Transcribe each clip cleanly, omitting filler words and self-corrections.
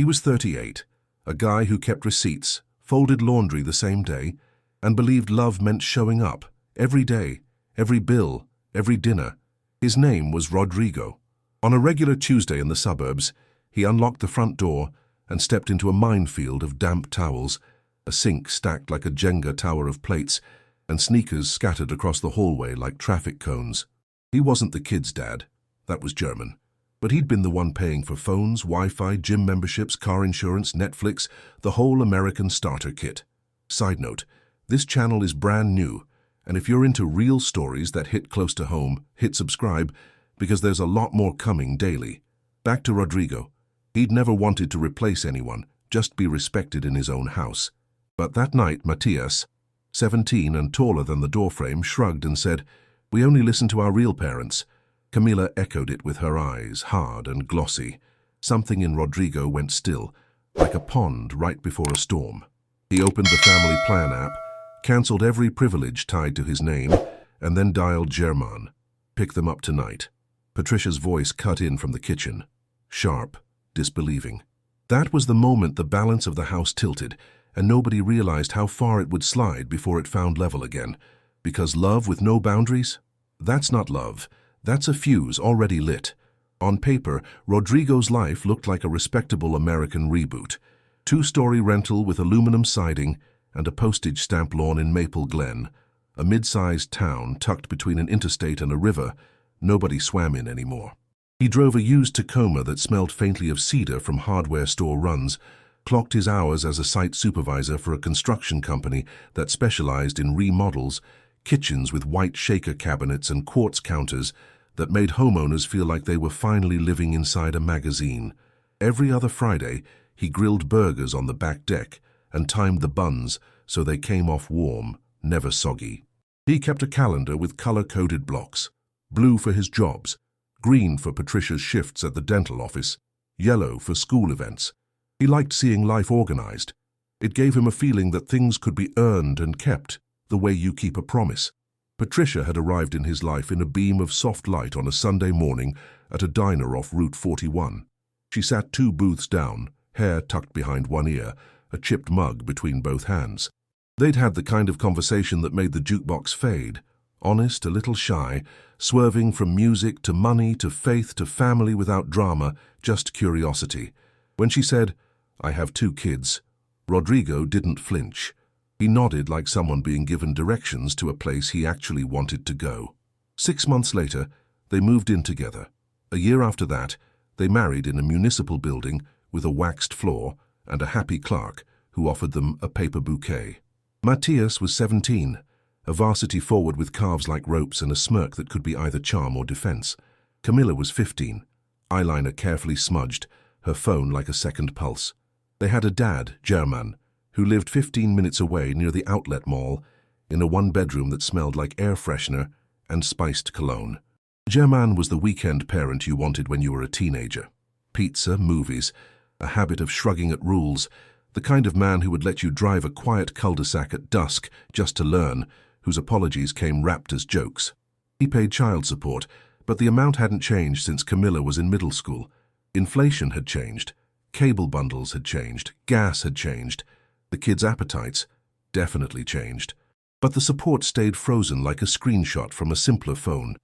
He was 38, a guy who kept receipts, folded laundry the same day, and believed love meant showing up, every day, every bill, every dinner. His name was Rodrigo. On a regular Tuesday in the suburbs, he unlocked the front door and stepped into a minefield of damp towels, a sink stacked like a Jenga tower of plates, and sneakers scattered across the hallway like traffic cones. He wasn't the kid's dad. That was German. But he'd been the one paying for phones, Wi-Fi, gym memberships, car insurance, Netflix, the whole American starter kit. Side note, this channel is brand new, and if you're into real stories that hit close to home, hit subscribe, because there's a lot more coming daily. Back to Rodrigo. He'd never wanted to replace anyone, just be respected in his own house. But that night, Matthias, 17 and taller than the doorframe, shrugged and said, "We only listen to our real parents." Camila echoed it with her eyes, hard and glossy. Something in Rodrigo went still, like a pond right before a storm. He opened the family plan app, cancelled every privilege tied to his name, and then dialed German. "Pick them up tonight." Patricia's voice cut in from the kitchen, sharp, disbelieving. That was the moment the balance of the house tilted, and nobody realized how far it would slide before it found level again. Because love with no boundaries? That's not love. That's a fuse already lit. On paper, Rodrigo's life looked like a respectable American reboot. Two-story rental with aluminum siding and a postage stamp lawn in Maple Glen, a mid-sized town tucked between an interstate and a river nobody swam in anymore. He drove a used Tacoma that smelled faintly of cedar from hardware store runs, clocked his hours as a site supervisor for a construction company that specialized in remodels, kitchens with white shaker cabinets and quartz counters that made homeowners feel like they were finally living inside a magazine. Every other Friday, he grilled burgers on the back deck and timed the buns so they came off warm, never soggy. He kept a calendar with color-coded blocks, blue for his jobs, green for Patricia's shifts at the dental office, yellow for school events. He liked seeing life organized. It gave him a feeling that things could be earned and kept, the way you keep a promise. Patricia had arrived in his life in a beam of soft light on a Sunday morning at a diner off Route 41. She sat 2 booths down, hair tucked behind one ear, a chipped mug between both hands. They'd had the kind of conversation that made the jukebox fade, honest, a little shy, swerving from music to money to faith to family without drama, just curiosity. When she said, "I have 2 kids," Rodrigo didn't flinch. He nodded like someone being given directions to a place he actually wanted to go. 6 months later, they moved in together. A year after that, they married in a municipal building with a waxed floor and a happy clerk who offered them a paper bouquet. Matthias was 17, a varsity forward with calves like ropes and a smirk that could be either charm or defense. Camila was 15, eyeliner carefully smudged, her phone like a second pulse. They had a dad, German, who lived 15 minutes away near the outlet mall in a one-bedroom that smelled like air freshener and spiced cologne. German was the weekend parent you wanted when you were a teenager. Pizza, movies, a habit of shrugging at rules, the kind of man who would let you drive a quiet cul-de-sac at dusk just to learn, whose apologies came wrapped as jokes. He paid child support, but the amount hadn't changed since Camila was in middle school. Inflation had changed, cable bundles had changed, gas had changed. The kids' appetites definitely changed. But the support stayed frozen like a screenshot from a simpler phone.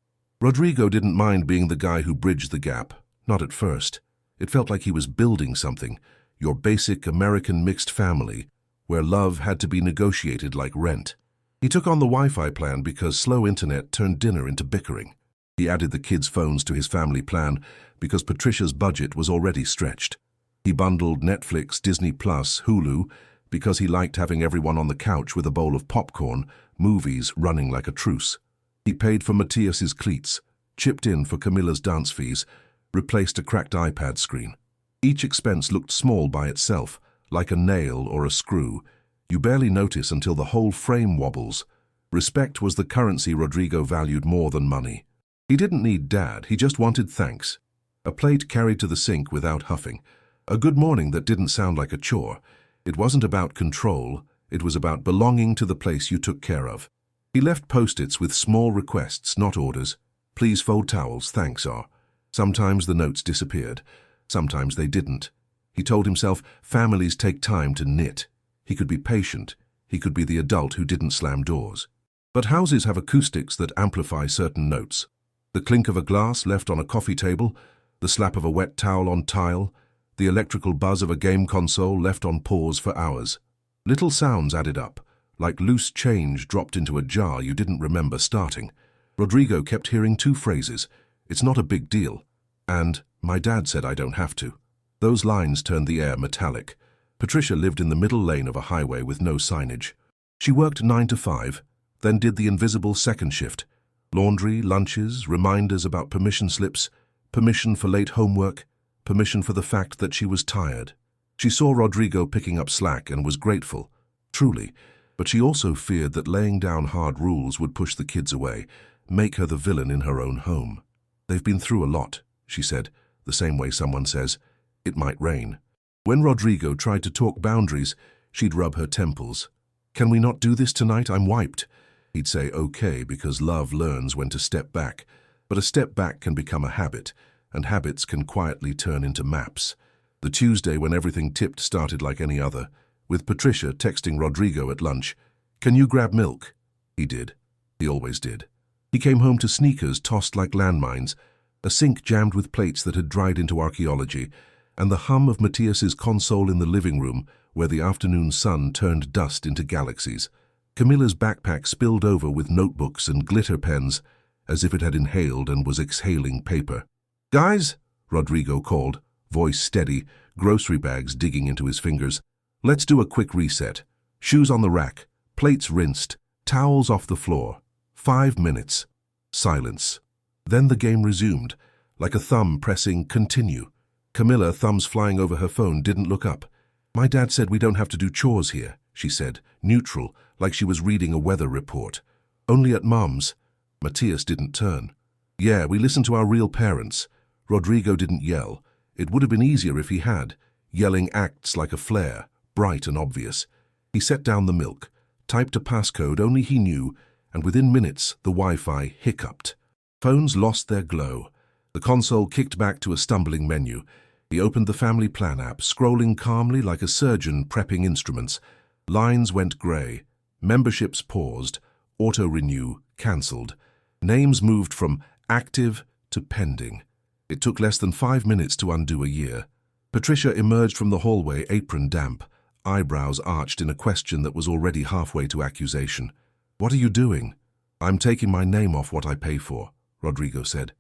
Rodrigo didn't mind being the guy who bridged the gap, not at first. It felt like he was building something, your basic American mixed family, where love had to be negotiated like rent. He took on the Wi-Fi plan because slow internet turned dinner into bickering. He added the kids' phones to his family plan because Patricia's budget was already stretched. He bundled Netflix, Disney+, Hulu, because he liked having everyone on the couch with a bowl of popcorn, movies running like a truce. He paid for Matthias's cleats, chipped in for Camila's dance fees, replaced a cracked iPad screen. Each expense looked small by itself, like a nail or a screw. You barely notice until the whole frame wobbles. Respect was the currency Rodrigo valued more than money. He didn't need dad, he just wanted thanks. A plate carried to the sink without huffing. A good morning that didn't sound like a chore. It wasn't about control, it was about belonging to the place you took care of. He left post-its with small requests, not orders. Please fold towels, thanks, R. Sometimes the notes disappeared. Sometimes they didn't. He told himself families take time to knit. He could be patient. He could be the adult who didn't slam doors. But houses have acoustics that amplify certain notes. The clink of a glass left on a coffee table, the slap of a wet towel on tile, the electrical buzz of a game console left on pause for hours. Little sounds added up, like loose change dropped into a jar you didn't remember starting. Rodrigo kept hearing two phrases, "It's not a big deal," and "My dad said I don't have to." Those lines turned the air metallic. Patricia lived in the middle lane of a highway with no signage. She worked 9 to 5, then did the invisible second shift. Laundry, lunches, reminders about permission slips, permission for late homework, permission for the fact that she was tired. She saw Rodrigo picking up slack and was grateful, truly, but she also feared that laying down hard rules would push the kids away, make her the villain in her own home. "They've been through a lot," she said, the same way someone says, "It might rain." When Rodrigo tried to talk boundaries, she'd rub her temples. "Can we not do this tonight? I'm wiped." He'd say okay because love learns when to step back, but a step back can become a habit, and habits can quietly turn into maps. The Tuesday when everything tipped started like any other, with Patricia texting Rodrigo at lunch, "Can you grab milk?" He did. He always did. He came home to sneakers tossed like landmines, a sink jammed with plates that had dried into archaeology, and the hum of Matthias's console in the living room where the afternoon sun turned dust into galaxies. Camilla's backpack spilled over with notebooks and glitter pens, as if it had inhaled and was exhaling paper. "Guys," Rodrigo called, voice steady, grocery bags digging into his fingers. "Let's do a quick reset. Shoes on the rack, plates rinsed, towels off the floor. 5 minutes." Silence. Then the game resumed, like a thumb pressing continue. Camilla, thumbs flying over her phone, didn't look up. "My dad said we don't have to do chores here," she said, neutral, like she was reading a weather report. "Only at Mum's." Matthias didn't turn. "Yeah, we listen to our real parents." Rodrigo didn't yell. It would have been easier if he had. Yelling acts like a flare, bright and obvious. He set down the milk, typed a passcode only he knew, and within minutes the Wi-Fi hiccuped. Phones lost their glow. The console kicked back to a stumbling menu. He opened the Family Plan app, scrolling calmly like a surgeon prepping instruments. Lines went grey. Memberships paused. Auto-renew cancelled. Names moved from active to pending. It took less than 5 minutes to undo a year. Patricia emerged from the hallway, apron damp, eyebrows arched in a question that was already halfway to accusation. "What are you doing?" "I'm taking my name off what I pay for," Rodrigo said.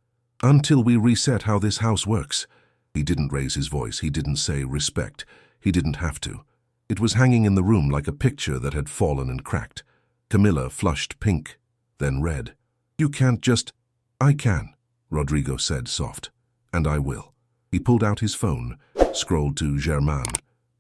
"Until we reset how this house works." He didn't raise his voice. He didn't say respect. He didn't have to. It was hanging in the room like a picture that had fallen and cracked. Camilla flushed pink, then red. "You can't just—" "I can," Rodrigo said, soft. "And I will." He pulled out his phone, scrolled to Germain,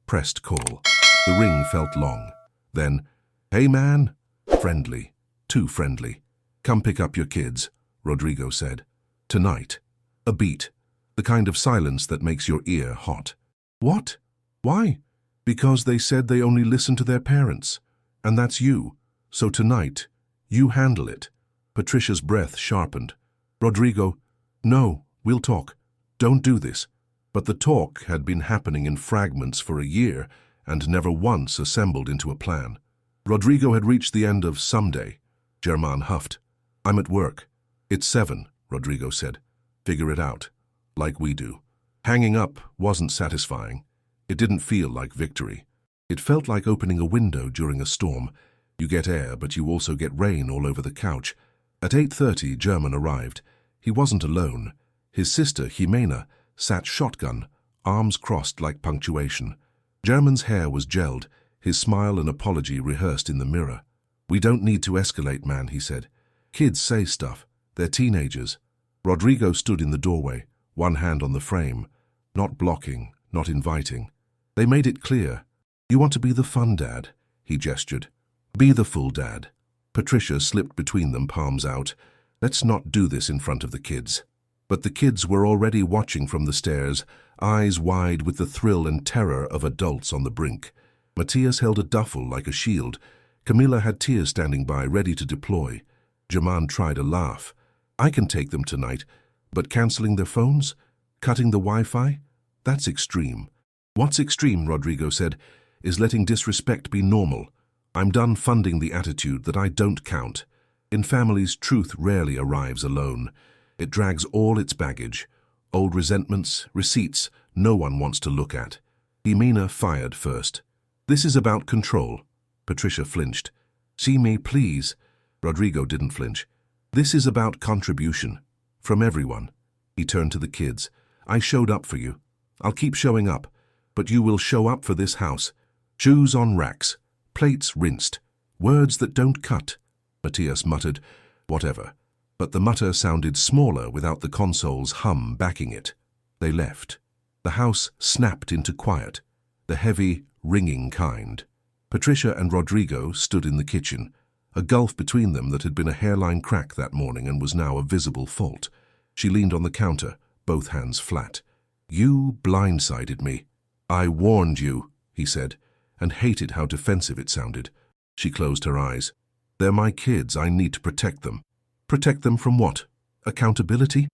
pressed call. The ring felt long. Then, "Hey man." Friendly. Too friendly. "Come pick up your kids," Rodrigo said. "Tonight." A beat. The kind of silence that makes your ear hot. "What? Why?" "Because they said they only listen to their parents. And that's you. So tonight, you handle it." Patricia's breath sharpened. "Rodrigo, no, we'll talk. Don't do this." But the talk had been happening in fragments for a year and never once assembled into a plan. Rodrigo had reached the end of someday. Germain huffed. "I'm at work." "It's 7, Rodrigo said. "Figure it out. Like we do." Hanging up wasn't satisfying. It didn't feel like victory. It felt like opening a window during a storm. You get air, but you also get rain all over the couch. At 8:30, German arrived. He wasn't alone. His sister, Jimena, sat shotgun, arms crossed like punctuation. German's hair was gelled, his smile and apology rehearsed in the mirror. "We don't need to escalate, man," he said. "Kids say stuff. They're teenagers." Rodrigo stood in the doorway, one hand on the frame, not blocking, not inviting. They made it clear. "You want to be the fun dad," he gestured. "Be the full dad." Patricia slipped between them, palms out. "Let's not do this in front of the kids." But the kids were already watching from the stairs, eyes wide with the thrill and terror of adults on the brink. Matthias held a duffel like a shield. Camilla had tears standing by, ready to deploy. Germain tried a laugh. "I can take them tonight, but cancelling their phones? Cutting the Wi-Fi? That's extreme." What's extreme, Rodrigo said, is letting disrespect be normal. I'm done funding the attitude that I don't count. In families, truth rarely arrives alone. It drags all its baggage, old resentments, receipts no one wants to look at. Jimena fired first. This is about control. Patricia flinched. See me, please. Rodrigo didn't flinch. This is about contribution. From everyone. He turned to the kids. I showed up for you. I'll keep showing up. But you will show up for this house. Shoes on racks. Plates rinsed. Words that don't cut. Matthias muttered, whatever. But the mutter sounded smaller without the console's hum backing it. They left. The house snapped into quiet. The heavy, ringing kind. Patricia and Rodrigo stood in the kitchen, a gulf between them that had been a hairline crack that morning and was now a visible fault. She leaned on the counter, both hands flat. You blindsided me. I warned you, he said, and hated how defensive it sounded. She closed her eyes. They're my kids, I need to protect them. Protect them from what? Accountability?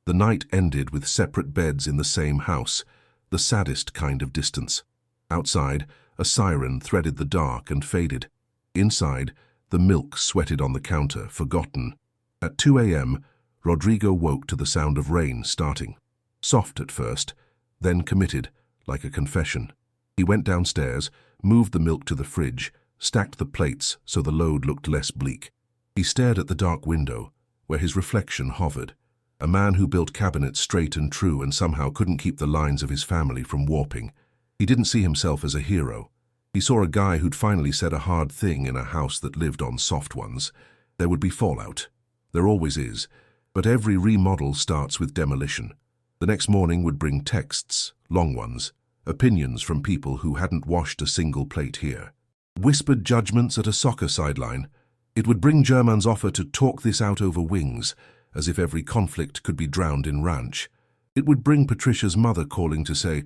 The night ended with separate beds in the same house, the saddest kind of distance. Outside, a siren threaded the dark and faded. Inside, the milk sweated on the counter, forgotten. At 2 a.m., Rodrigo woke to the sound of rain starting. Soft at first, then committed, like a confession. He went downstairs, moved the milk to the fridge, stacked the plates so the load looked less bleak. He stared at the dark window, where his reflection hovered. A man who built cabinets straight and true and somehow couldn't keep the lines of his family from warping. He didn't see himself as a hero. He saw a guy who'd finally said a hard thing in a house that lived on soft ones. There would be fallout. There always is. But every remodel starts with demolition. The next morning would bring texts, long ones, opinions from people who hadn't washed a single plate here. Whispered judgments at a soccer sideline. It would bring German's offer to talk this out over wings, as if every conflict could be drowned in ranch. It would bring Patricia's mother calling to say,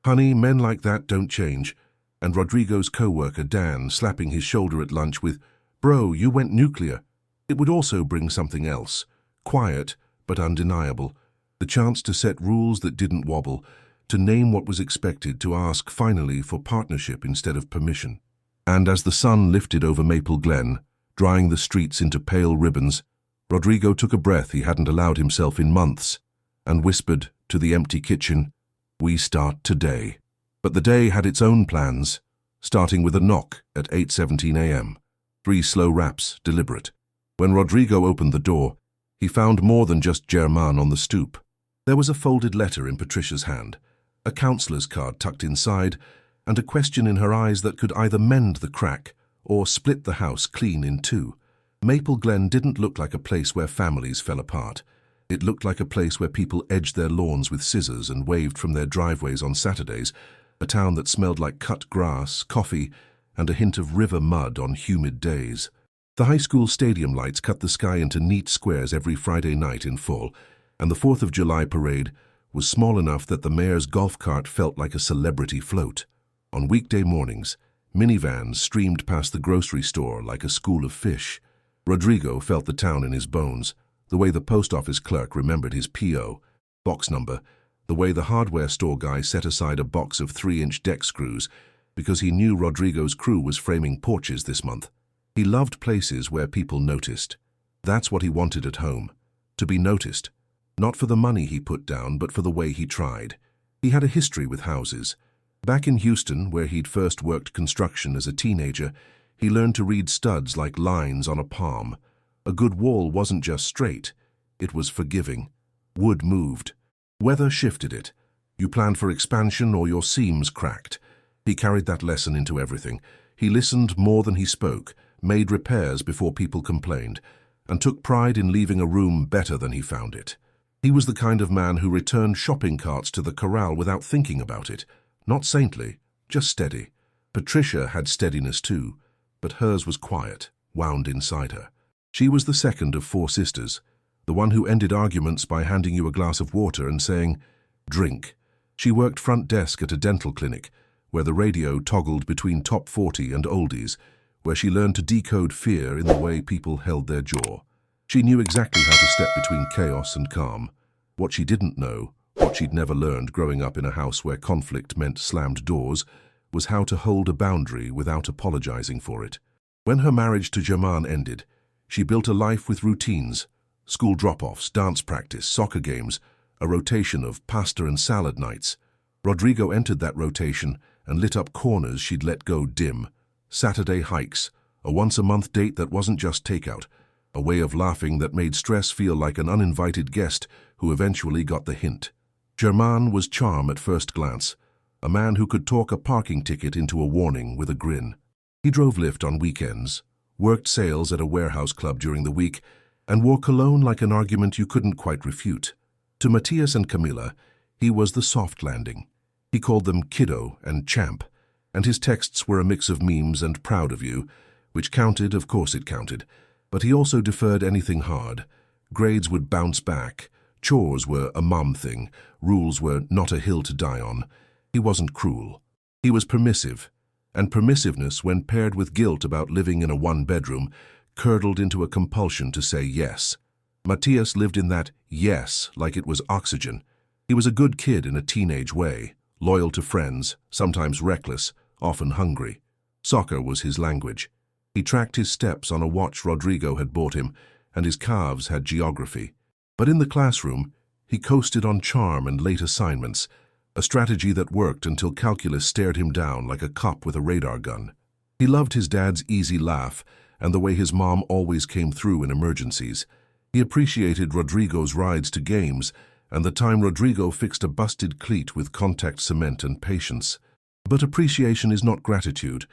honey, men like that don't change, and Rodrigo's co-worker Dan slapping his shoulder at lunch with, bro, you went nuclear. It would also bring something else, quiet but undeniable, the chance to set rules that didn't wobble, to name what was expected, to ask finally for partnership instead of permission. And as the sun lifted over Maple Glen, drying the streets into pale ribbons, Rodrigo took a breath he hadn't allowed himself in months, and whispered to the empty kitchen, we start today. But the day had its own plans, starting with a knock at 8:17 a.m. 3 slow raps, deliberate. When Rodrigo opened the door, he found more than just German on the stoop. There was a folded letter in Patricia's hand, a counselor's card tucked inside, and a question in her eyes that could either mend the crack or split the house clean in two. Maple Glen didn't look like a place where families fell apart. It looked like a place where people edged their lawns with scissors and waved from their driveways on Saturdays, a town that smelled like cut grass, coffee, and a hint of river mud on humid days. The high school stadium lights cut the sky into neat squares every Friday night in fall, and the 4th of July parade was small enough that the mayor's golf cart felt like a celebrity float. On weekday mornings, minivans streamed past the grocery store like a school of fish. Rodrigo felt the town in his bones, the way the post office clerk remembered his P.O. box number, the way the hardware store guy set aside a box of 3-inch deck screws because he knew Rodrigo's crew was framing porches this month. He loved places where people noticed. That's what he wanted at home, to be noticed. Not for the money he put down, but for the way he tried. He had a history with houses. Back in Houston, where he'd first worked construction as a teenager, he learned to read studs like lines on a palm. A good wall wasn't just straight, it was forgiving. Wood moved. Weather shifted it. You planned for expansion or your seams cracked. He carried that lesson into everything. He listened more than he spoke, made repairs before people complained, and took pride in leaving a room better than he found it. He was the kind of man who returned shopping carts to the corral without thinking about it. Not saintly, just steady. Patricia had steadiness too, but hers was quiet, wound inside her. She was the second of 4 sisters, the one who ended arguments by handing you a glass of water and saying, drink. She worked front desk at a dental clinic, where the radio toggled between top 40 and oldies, where she learned to decode fear in the way people held their jaw. She knew exactly how to step between chaos and calm. What she didn't know, what What she'd never learned growing up in a house where conflict meant slammed doors was how to hold a boundary without apologizing for it. When her marriage to Germain ended, she built a life with routines: school drop-offs, dance practice, soccer games, a rotation of pasta and salad nights. Rodrigo entered that rotation and lit up corners she'd let go dim. Saturday hikes, a once-a-month date that wasn't just takeout, a way of laughing that made stress feel like an uninvited guest who eventually got the hint. Germain was charm at first glance, a man who could talk a parking ticket into a warning with a grin. He drove Lyft on weekends, worked sales at a warehouse club during the week, and wore cologne like an argument you couldn't quite refute. To Matthias and Camilla, he was the soft landing. He called them kiddo and champ, and his texts were a mix of memes and proud of you, which counted, of course it counted, but he also deferred anything hard. Grades would bounce back, chores were a mom thing, rules were not a hill to die on. He wasn't cruel. He was permissive, and permissiveness, when paired with guilt about living in a one-bedroom, curdled into a compulsion to say yes. Matthias lived in that yes like it was oxygen. He was a good kid in a teenage way, loyal to friends, sometimes reckless, often hungry. Soccer was his language. He tracked his steps on a watch Rodrigo had bought him, and his calves had geography. But in the classroom, he coasted on charm and late assignments, a strategy that worked until calculus stared him down like a cop with a radar gun. He loved his dad's easy laugh and the way his mom always came through in emergencies. He appreciated Rodrigo's rides to games and the time Rodrigo fixed a busted cleat with contact cement and patience. But appreciation is not gratitude,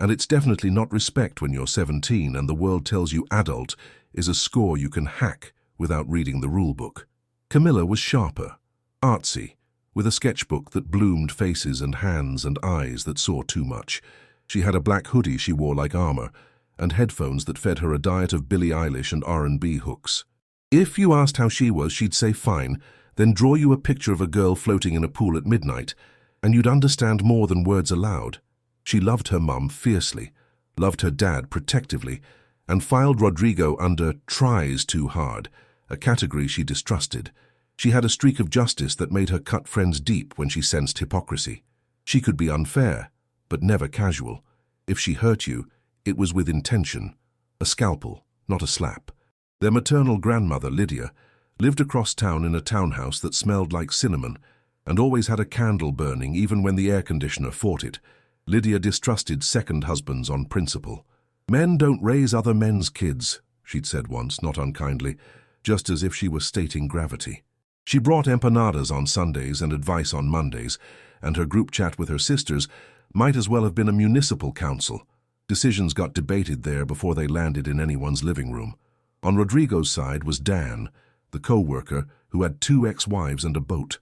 and it's definitely not respect when you're 17 and the world tells you adult is a score you can hack without reading the rule book. Camilla was sharper, artsy, with a sketchbook that bloomed faces and hands and eyes that saw too much. She had a black hoodie she wore like armor, and headphones that fed her a diet of Billie Eilish and R&B hooks. If you asked how she was, she'd say fine, then draw you a picture of a girl floating in a pool at midnight, and you'd understand more than words aloud. She loved her mum fiercely, loved her dad protectively, and filed Rodrigo under tries too hard, a category she distrusted. She had a streak of justice that made her cut friends deep when she sensed hypocrisy. She could be unfair, but never casual. If she hurt you, it was with intention, a scalpel, not a slap. Their maternal grandmother, Lydia, lived across town in a townhouse that smelled like cinnamon and always had a candle burning even when the air conditioner fought it. Lydia distrusted second husbands on principle. Men don't raise other men's kids, she'd said once, not unkindly, just as if she was stating gravity. She brought empanadas on Sundays and advice on Mondays, and her group chat with her sisters might as well have been a municipal council. Decisions got debated there before they landed in anyone's living room. On Rodrigo's side was Dan, the co-worker who had 2 ex-wives and a boat.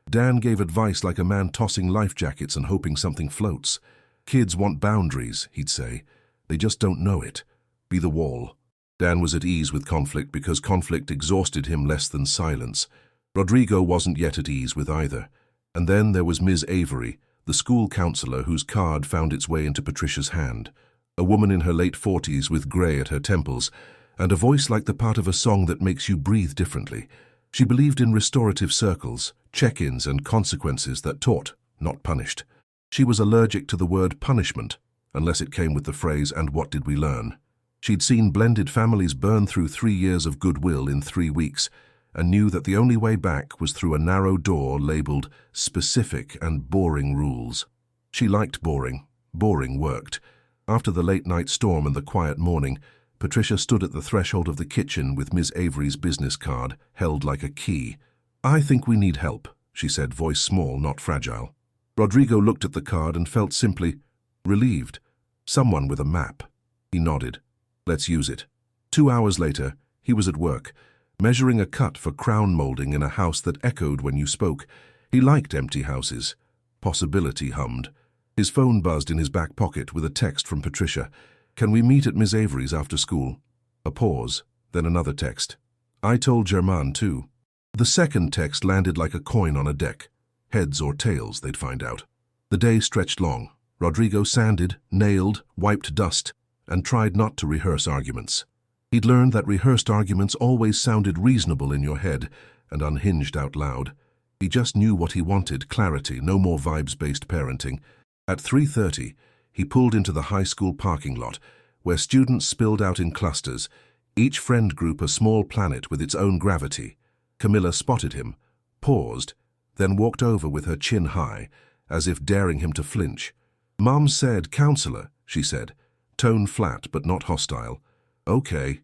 Dan gave advice like a man tossing life jackets and hoping something floats. Kids want boundaries, he'd say. They just don't know it. Be the wall. Dan was at ease with conflict because conflict exhausted him less than silence. Rodrigo wasn't yet at ease with either. And then there was Ms. Avery, the school counselor whose card found its way into Patricia's hand. A woman in her late 40s with grey at her temples, and a voice like the part of a song that makes you breathe differently. She believed in restorative circles, check-ins and consequences that taught, not punished. She was allergic to the word punishment, unless it came with the phrase, "And what did we learn?" She'd seen blended families burn through 3 years of goodwill in 3 weeks, and knew that the only way back was through a narrow door labeled specific and boring rules. She liked boring. Boring worked. After the late-night storm and the quiet morning, Patricia stood at the threshold of the kitchen with Ms. Avery's business card held like a key. "I think we need help," she said, voice small, not fragile. Rodrigo looked at the card and felt simply relieved. Someone with a map. He nodded. "Let's use it." 2 hours later, he was at work, measuring a cut for crown molding in a house that echoed when you spoke. He liked empty houses. Possibility hummed. His phone buzzed in his back pocket with a text from Patricia. "Can we meet at Ms. Avery's after school?" A pause, then another text. "I told Germain too." The second text landed like a coin on a deck. Heads or tails, they'd find out. The day stretched long. Rodrigo sanded, nailed, wiped dust, and tried not to rehearse arguments. He'd learned that rehearsed arguments always sounded reasonable in your head and unhinged out loud. He just knew what he wanted, clarity, no more vibes-based parenting. At 3:30, he pulled into the high school parking lot, where students spilled out in clusters, each friend group a small planet with its own gravity. Camilla spotted him, paused, then walked over with her chin high, as if daring him to flinch. "Mom said, counselor," she said, tone flat but not hostile. Okay,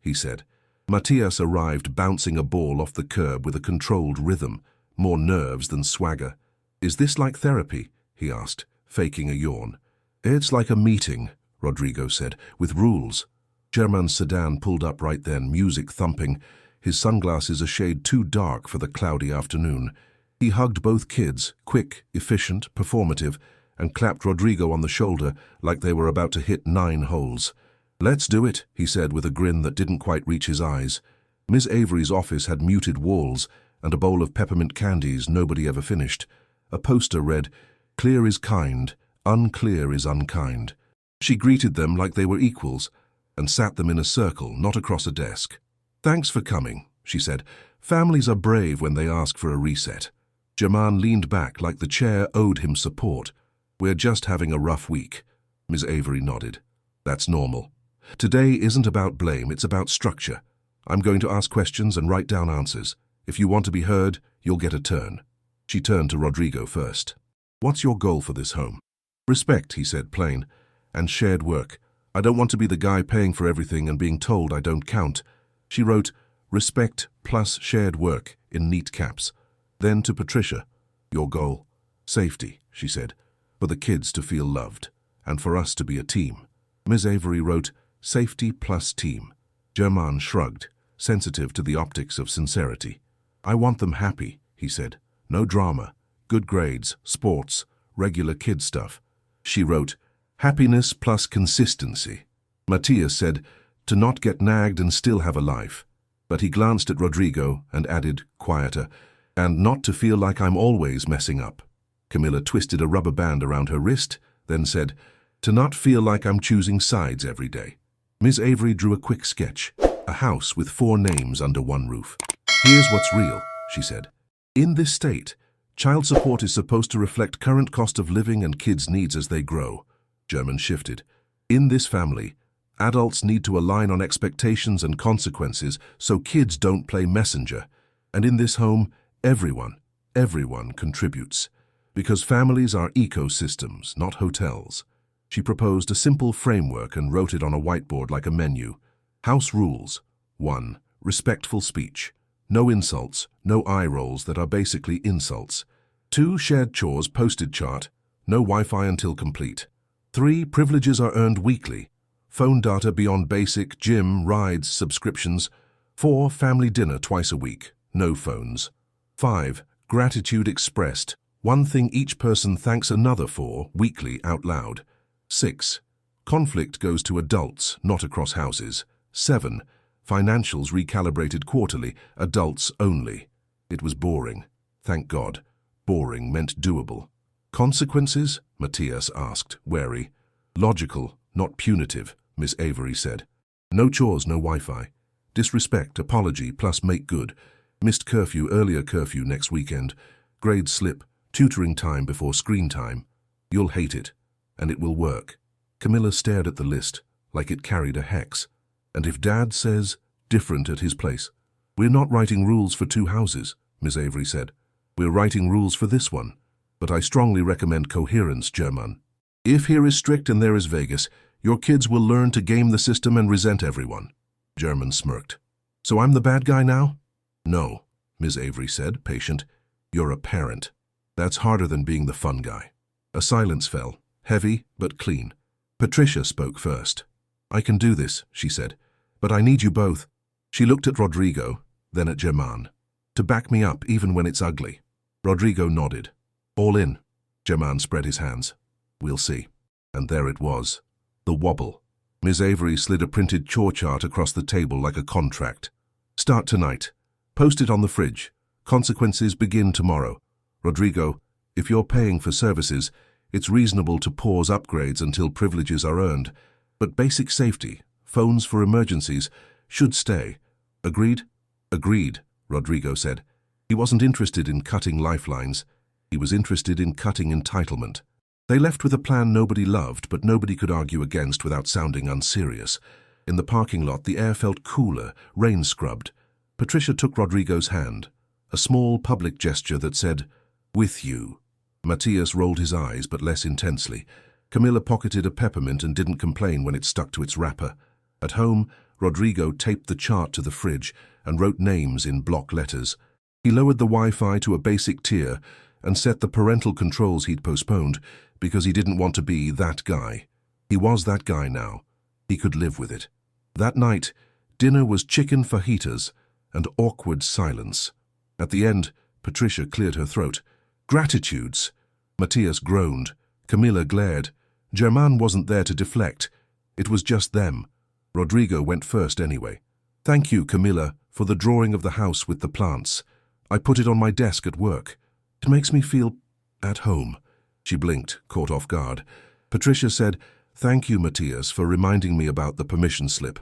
he said. Matthias arrived bouncing a ball off the curb with a controlled rhythm, more nerves than swagger. "Is this like therapy?" he asked, faking a yawn. "It's like a meeting," Rodrigo said, "with rules." German's sedan pulled up right then, music thumping, his sunglasses a shade too dark for the cloudy afternoon. He hugged both kids, quick, efficient, performative, and clapped Rodrigo on the shoulder like they were about to hit 9 holes. "Let's do it," he said with a grin that didn't quite reach his eyes. Miss Avery's office had muted walls and a bowl of peppermint candies nobody ever finished. A poster read, "Clear is kind, unclear is unkind." She greeted them like they were equals and sat them in a circle, not across a desk. "Thanks for coming," she said. "Families are brave when they ask for a reset." German leaned back like the chair owed him support. "We're just having a rough week." Ms. Avery nodded. "That's normal. Today isn't about blame, it's about structure. I'm going to ask questions and write down answers. If you want to be heard, you'll get a turn." She turned to Rodrigo first. "What's your goal for this home?" "Respect," he said, plain, "and shared work. I don't want to be the guy paying for everything and being told I don't count." She wrote, "Respect plus shared work," in neat caps. Then to Patricia, "Your goal?" "Safety," she said, "for the kids to feel loved, and for us to be a team." Ms. Avery wrote, "Safety plus team." German shrugged, sensitive to the optics of sincerity. "I want them happy," he said. "No drama, good grades, sports, regular kid stuff." She wrote, "Happiness plus consistency." Matthias said, "To not get nagged and still have a life." But he glanced at Rodrigo and added, quieter, "And not to feel like I'm always messing up." Camilla twisted a rubber band around her wrist, then said, "To not feel like I'm choosing sides every day." Ms. Avery drew a quick sketch, a house with 4 names under one roof. "Here's what's real," she said. "In this state, child support is supposed to reflect current cost of living and kids' needs as they grow." German shifted. "In this family, adults need to align on expectations and consequences so kids don't play messenger. And in this home, everyone contributes. Because families are ecosystems, not hotels." She proposed a simple framework and wrote it on a whiteboard like a menu. House rules. 1. Respectful speech. No insults, no eye rolls that are basically insults. 2. Shared chores posted chart. No Wi-Fi until complete. 3. Privileges are earned weekly. Phone data beyond basic, gym, rides, subscriptions. 4. Family dinner twice a week. No phones. 5. Gratitude expressed. One thing each person thanks another for, weekly out loud. 6. Conflict goes to adults, not across houses. 7. Financials recalibrated quarterly, adults only. It was boring. Thank God. Boring meant doable. "Consequences?" Matthias asked, wary. "Logical, not punitive," Miss Avery said. "No chores, no Wi-Fi. Disrespect, apology, plus make good. Missed curfew, earlier curfew next weekend. Grade slip, tutoring time before screen time. You'll hate it. And it will work." Camilla stared at the list, like it carried a hex. "And if Dad says different at his place?" "We're not writing rules for 2 houses," Miss Avery said. "We're writing rules for this one. But I strongly recommend coherence, German. If here is strict and there is Vegas, your kids will learn to game the system and resent everyone." German smirked. "So I'm the bad guy now?" "No," Miss Avery said, patient. "You're a parent. That's harder than being the fun guy." A silence fell, heavy but clean. Patricia spoke first. "I can do this," she said, "but I need you both." She looked at Rodrigo, then at German. "To back me up even when it's ugly." Rodrigo nodded. "All in." German spread his hands. "We'll see." And there it was. The wobble. Miss Avery slid a printed chore chart across the table like a contract. "Start tonight. Post it on the fridge. Consequences begin tomorrow. Rodrigo, if you're paying for services, it's reasonable to pause upgrades until privileges are earned. But basic safety, phones for emergencies, should stay. Agreed?" "Agreed," Rodrigo said. He wasn't interested in cutting lifelines. He was interested in cutting entitlement. They left with a plan nobody loved, but nobody could argue against without sounding unserious. In the parking lot, the air felt cooler, rain-scrubbed. Patricia took Rodrigo's hand, a small public gesture that said, "With you." Matias rolled his eyes, but less intensely. Camilla pocketed a peppermint and didn't complain when it stuck to its wrapper. At home, Rodrigo taped the chart to the fridge and wrote names in block letters. He lowered the Wi-Fi to a basic tier and set the parental controls he'd postponed because he didn't want to be that guy. He was that guy now. He could live with it. That night, dinner was chicken fajitas and awkward silence. At the end, Patricia cleared her throat. "Gratitudes." Matias groaned. Camilla glared. Germain wasn't there to deflect. It was just them. Rodrigo went first anyway. "Thank you, Camilla, for the drawing of the house with the plants. I put it on my desk at work. It makes me feel at home." She blinked, caught off guard. Patricia said, "Thank you, Matias, for reminding me about the permission slip."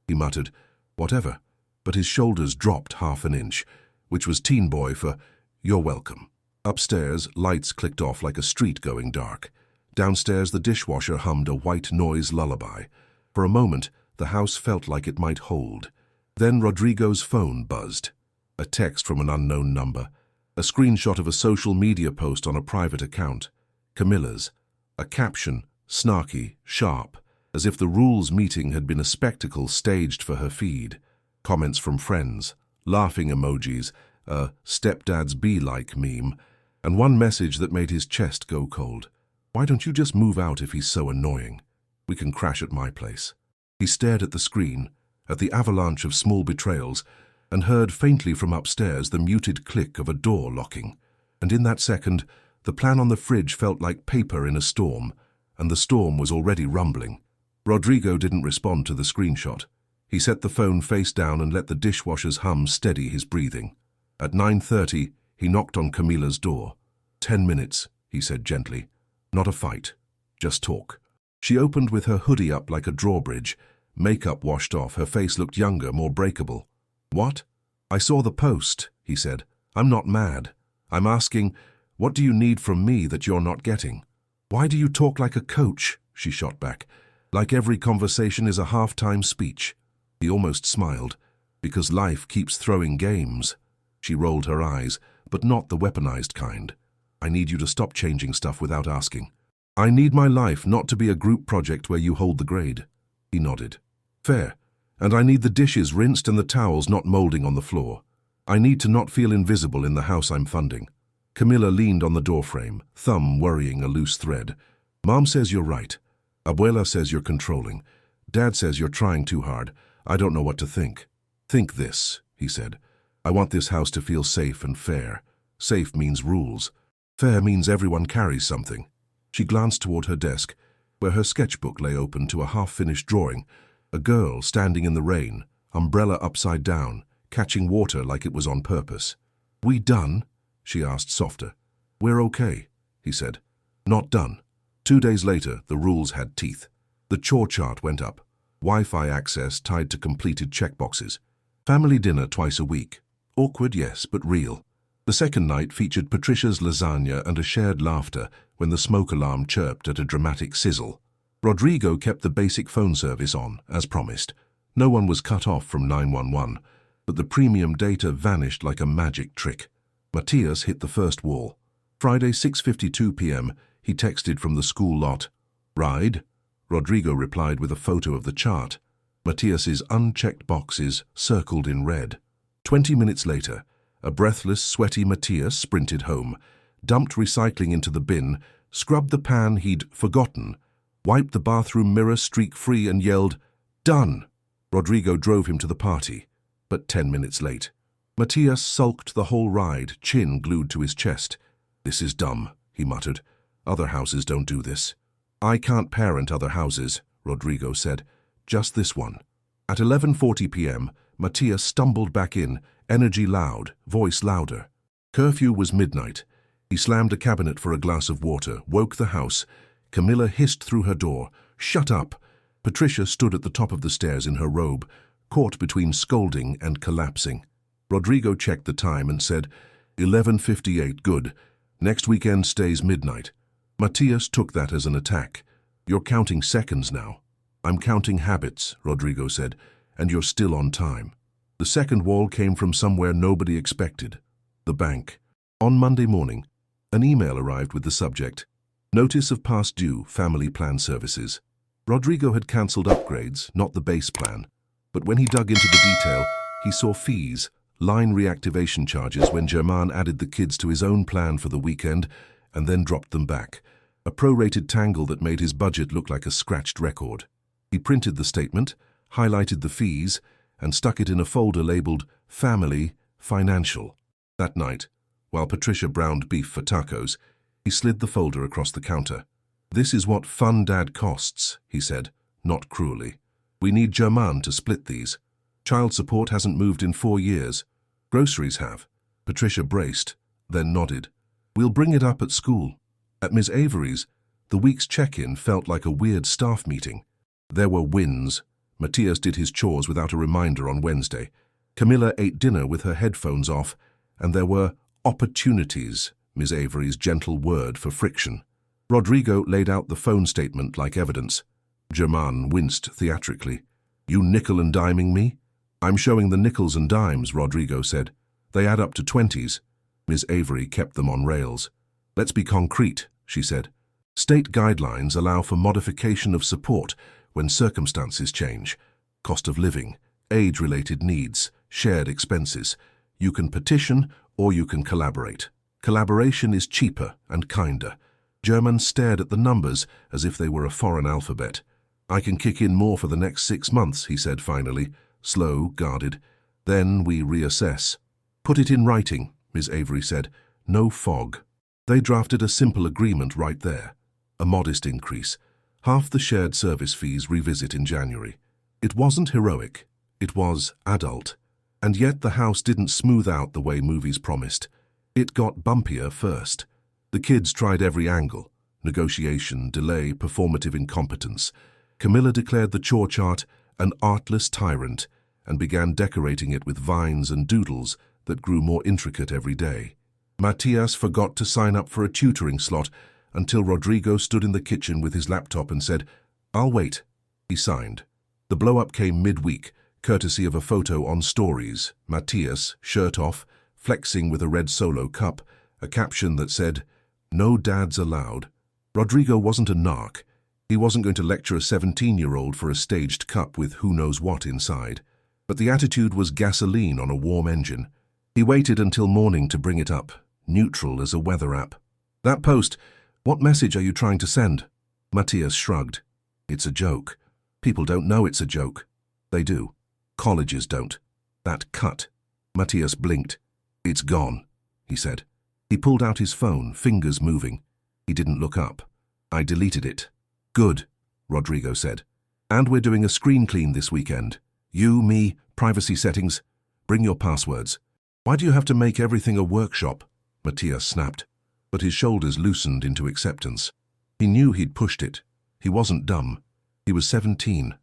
He muttered, "Whatever," but his shoulders dropped half an inch, which was teen boy for "You're welcome." Upstairs, lights clicked off like a street going dark. Downstairs, the dishwasher hummed a white noise lullaby. For a moment, the house felt like it might hold. Then Rodrigo's phone buzzed. A text from an unknown number. A screenshot of a social media post on a private account. Camilla's. A caption, snarky, sharp, as if the rules meeting had been a spectacle staged for her feed. Comments from friends, laughing emojis, a stepdads be like meme, and one message that made his chest go cold. "Why don't you just move out if he's so annoying? We can crash at my place." He stared at the screen, at the avalanche of small betrayals, and heard faintly from upstairs the muted click of a door locking. And in that second, the plan on the fridge felt like paper in a storm, and the storm was already rumbling. Rodrigo didn't respond to the screenshot. He set the phone face down and let the dishwasher's hum steady his breathing. At 9:30, he knocked on Camilla's door. 10 minutes, he said gently. "Not a fight, just talk." She opened with her hoodie up like a drawbridge. Makeup washed off, her face looked younger, more breakable. "What?" "I saw the post," he said. "I'm not mad. I'm asking, what do you need from me that you're not getting?" "Why do you talk like a coach?" she shot back. "Like every conversation is a half-time speech." He almost smiled. "Because life keeps throwing games." She rolled her eyes, but not the weaponized kind. "I need you to stop changing stuff without asking. I need my life not to be a group project where you hold the grade." He nodded. "Fair. And I need the dishes rinsed and the towels not molding on the floor. I need to not feel invisible in the house I'm funding." Camilla leaned on the doorframe, thumb worrying a loose thread. "Mom says you're right. Abuela says you're controlling. Dad says you're trying too hard. I don't know what to think." "Think this," he said. "I want this house to feel safe and fair. Safe means rules. Fair means everyone carries something." She glanced toward her desk, where her sketchbook lay open to a half-finished drawing. A girl standing in the rain, umbrella upside down, catching water like it was on purpose. "We done?" she asked softer. "We're okay," he said. "Not done." 2 days later, the rules had teeth. The chore chart went up. Wi-Fi access tied to completed checkboxes. Family dinner twice a week. Awkward, yes, but real. The second night featured Patricia's lasagna and a shared laughter when the smoke alarm chirped at a dramatic sizzle. Rodrigo kept the basic phone service on, as promised. No one was cut off from 911, but the premium data vanished like a magic trick. Matias hit the first wall. Friday, 6:52 p.m., he texted from the school lot. "Ride?" Rodrigo replied with a photo of the chart. Matias's unchecked boxes circled in red. 20 minutes later, a breathless, sweaty Matias sprinted home, dumped recycling into the bin, scrubbed the pan he'd forgotten, wiped the bathroom mirror streak-free and yelled, "Done!" Rodrigo drove him to the party, but 10 minutes late. Matias sulked the whole ride, chin glued to his chest. "This is dumb," he muttered. "Other houses don't do this." "I can't parent other houses," Rodrigo said. "Just this one." At 11:40 p.m., Matias stumbled back in, energy loud, voice louder. Curfew was midnight. He slammed a cabinet for a glass of water, woke the house. Camilla hissed through her door, "Shut up!" Patricia stood at the top of the stairs in her robe, caught between scolding and collapsing. Rodrigo checked the time and said, 11:58, good. Next weekend stays midnight. Matthias took that as an attack. You're counting seconds now. I'm counting habits, Rodrigo said, and you're still on time. The second wall came from somewhere nobody expected. The bank. On Monday morning, an email arrived with the subject, Notice of Past Due Family Plan Services. Rodrigo had cancelled upgrades, not the base plan. But when he dug into the detail, he saw fees, line reactivation charges when Germain added the kids to his own plan for the weekend and then dropped them back. A prorated tangle that made his budget look like a scratched record. He printed the statement, highlighted the fees, and stuck it in a folder labeled Family Financial. That night, while Patricia browned beef for tacos, he slid the folder across the counter. This is what Fun Dad costs, he said, not cruelly. We need Germain to split these. Child support hasn't moved in 4 years. Groceries have. Patricia braced, then nodded. We'll bring it up at school. At Ms. Avery's, the week's check-in felt like a weird staff meeting. There were wins. Matthias did his chores without a reminder on Wednesday. Camilla ate dinner with her headphones off, and there were opportunities, Ms. Avery's gentle word for friction. Rodrigo laid out the phone statement like evidence. Germain winced theatrically. You nickel and diming me? I'm showing the nickels and dimes, Rodrigo said. They add up to 20s. Ms. Avery kept them on rails. Let's be concrete, she said. State guidelines allow for modification of support when circumstances change. Cost of living, age-related needs, shared expenses. You can petition or you can collaborate. Collaboration is cheaper and kinder. Germain stared at the numbers as if they were a foreign alphabet. I can kick in more for the next 6 months, he said finally, slow, guarded. Then we reassess. Put it in writing, Ms. Avery said. No fog. They drafted a simple agreement right there. A modest increase. Half the shared service fees revisit in January. It wasn't heroic. It was adult. And yet the house didn't smooth out the way movies promised. It got bumpier first. The kids tried every angle. Negotiation, delay, performative incompetence. Camilla declared the chore chart an artless tyrant and began decorating it with vines and doodles that grew more intricate every day. Matthias forgot to sign up for a tutoring slot until Rodrigo stood in the kitchen with his laptop and said, I'll wait. He signed. The blow-up came midweek, courtesy of a photo on Stories. Matthias, shirt off, flexing with a red Solo cup, a caption that said, No dads allowed. Rodrigo wasn't a narc. He wasn't going to lecture a 17-year-old for a staged cup with who knows what inside. But the attitude was gasoline on a warm engine. He waited until morning to bring it up, neutral as a weather app. That post, what message are you trying to send? Matthias shrugged. It's a joke. People don't know it's a joke. They do. Colleges don't. That cut. Matthias blinked. It's gone, he said. He pulled out his phone, fingers moving. He didn't look up. I deleted it. Good, Rodrigo said. And we're doing a screen clean this weekend. You, me, privacy settings. Bring your passwords. Why do you have to make everything a workshop? Matthias snapped. But his shoulders loosened into acceptance. He knew he'd pushed it. He wasn't dumb. He was 17.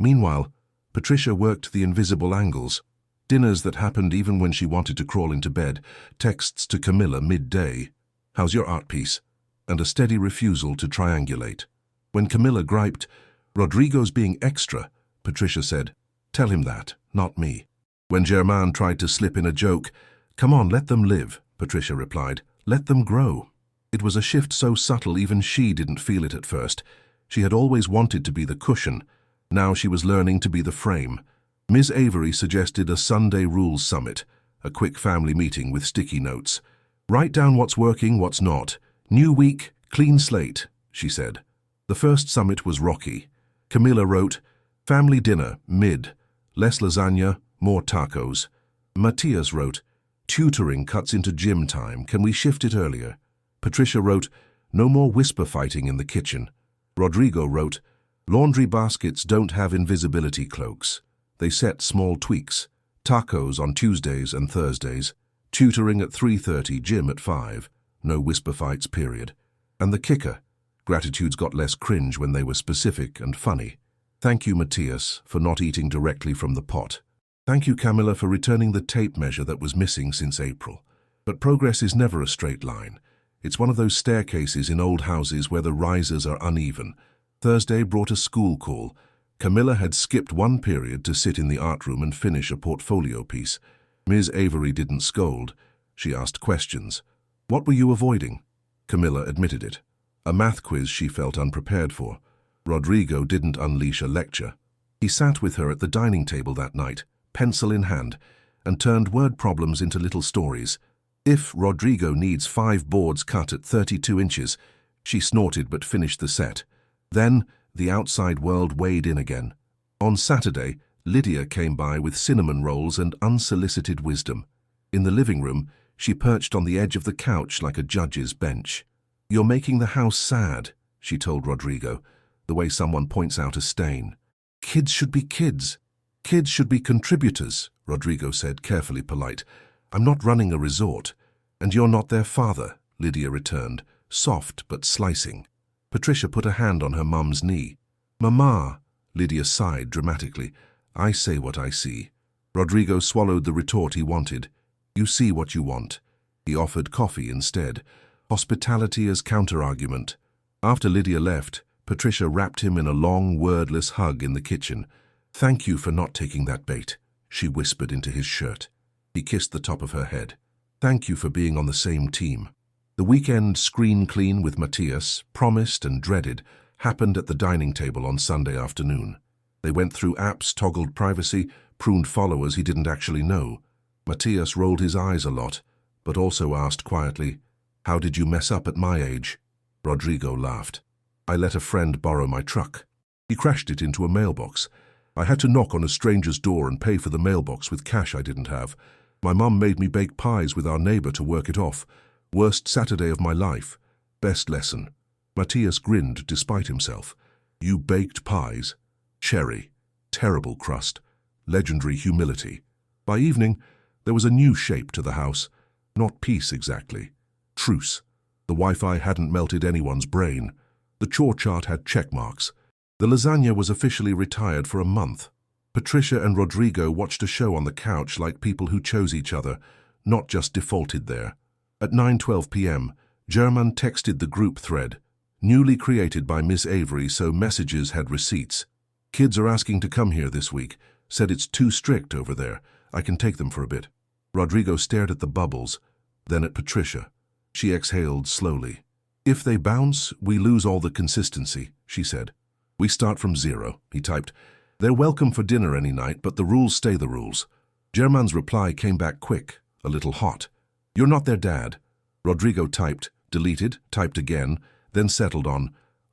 Meanwhile, Patricia worked the invisible angles. Dinners that happened even when she wanted to crawl into bed, texts to Camilla midday. How's your art piece? And a steady refusal to triangulate. When Camilla griped, Rodrigo's being extra, Patricia said, Tell him that, not me. When Germain tried to slip in a joke, Come on, let them live, Patricia replied. Let them grow. It was a shift so subtle even she didn't feel it at first. She had always wanted to be the cushion. Now she was learning to be the frame. Ms. Avery suggested a Sunday Rules Summit, a quick family meeting with sticky notes. Write down what's working, what's not. New week, clean slate, she said. The first summit was rocky. Camilla wrote, Family dinner, mid. Less lasagna, more tacos. Matthias wrote, Tutoring cuts into gym time. Can we shift it earlier? Patricia wrote, No more whisper fighting in the kitchen. Rodrigo wrote, Laundry baskets don't have invisibility cloaks. They set small tweaks. Tacos on Tuesdays and Thursdays. Tutoring at 3:30, gym at 5. No whisper fights, period. And the kicker, gratitudes got less cringe when they were specific and funny. Thank you, Matthias, for not eating directly from the pot. Thank you, Camilla, for returning the tape measure that was missing since April. But progress is never a straight line. It's one of those staircases in old houses where the risers are uneven. Thursday brought a school call. Camilla had skipped one period to sit in the art room and finish a portfolio piece. Ms. Avery didn't scold. She asked questions. What were you avoiding? Camilla admitted it. A math quiz she felt unprepared for. Rodrigo didn't unleash a lecture. He sat with her at the dining table that night, pencil in hand, and turned word problems into little stories. If Rodrigo needs 5 boards cut at 32 inches, she snorted but finished the set. Then, the outside world weighed in again. On Saturday, Lydia came by with cinnamon rolls and unsolicited wisdom. In the living room, she perched on the edge of the couch like a judge's bench. "You're making the house sad," she told Rodrigo, the way someone points out a stain. "Kids should be kids. Kids should be contributors," Rodrigo said, carefully polite. "I'm not running a resort." "And you're not their father," Lydia returned, soft but slicing. Patricia put a hand on her mum's knee. "Mama," Lydia sighed dramatically, "I say what I see." Rodrigo swallowed the retort he wanted. "You see what you want." He offered coffee instead. Hospitality as counter-argument. After Lydia left, Patricia wrapped him in a long, wordless hug in the kitchen. "Thank you for not taking that bait," she whispered into his shirt. He kissed the top of her head. "Thank you for being on the same team." The weekend screen clean with Matthias, promised and dreaded, happened at the dining table on Sunday afternoon. They went through apps, toggled privacy, pruned followers he didn't actually know. Matthias rolled his eyes a lot, but also asked quietly, "How did you mess up at my age?" Rodrigo laughed. "I let a friend borrow my truck. He crashed it into a mailbox. I had to knock on a stranger's door and pay for the mailbox with cash I didn't have. My mum made me bake pies with our neighbor to work it off. Worst Saturday of my life. Best lesson." Matthias grinned despite himself. "You baked pies? Cherry. Terrible crust. Legendary humility." By evening, there was a new shape to the house. Not peace exactly. Truce. The Wi-Fi hadn't melted anyone's brain. The chore chart had check marks. The lasagna was officially retired for a month. Patricia and Rodrigo watched a show on the couch like people who chose each other, not just defaulted there. At 9:12 p.m., German texted the group thread, newly created by Miss Avery so messages had receipts. "Kids are asking to come here this week. Said it's too strict over there. I can take them for a bit." Rodrigo stared at the bubbles, then at Patricia. She exhaled slowly. "If they bounce, we lose all the consistency," she said. "We start from zero," he typed. "They're welcome for dinner any night, but the rules stay the rules." German's reply came back quick, a little hot. "You're not their dad." Rodrigo typed, deleted, typed again, then settled on,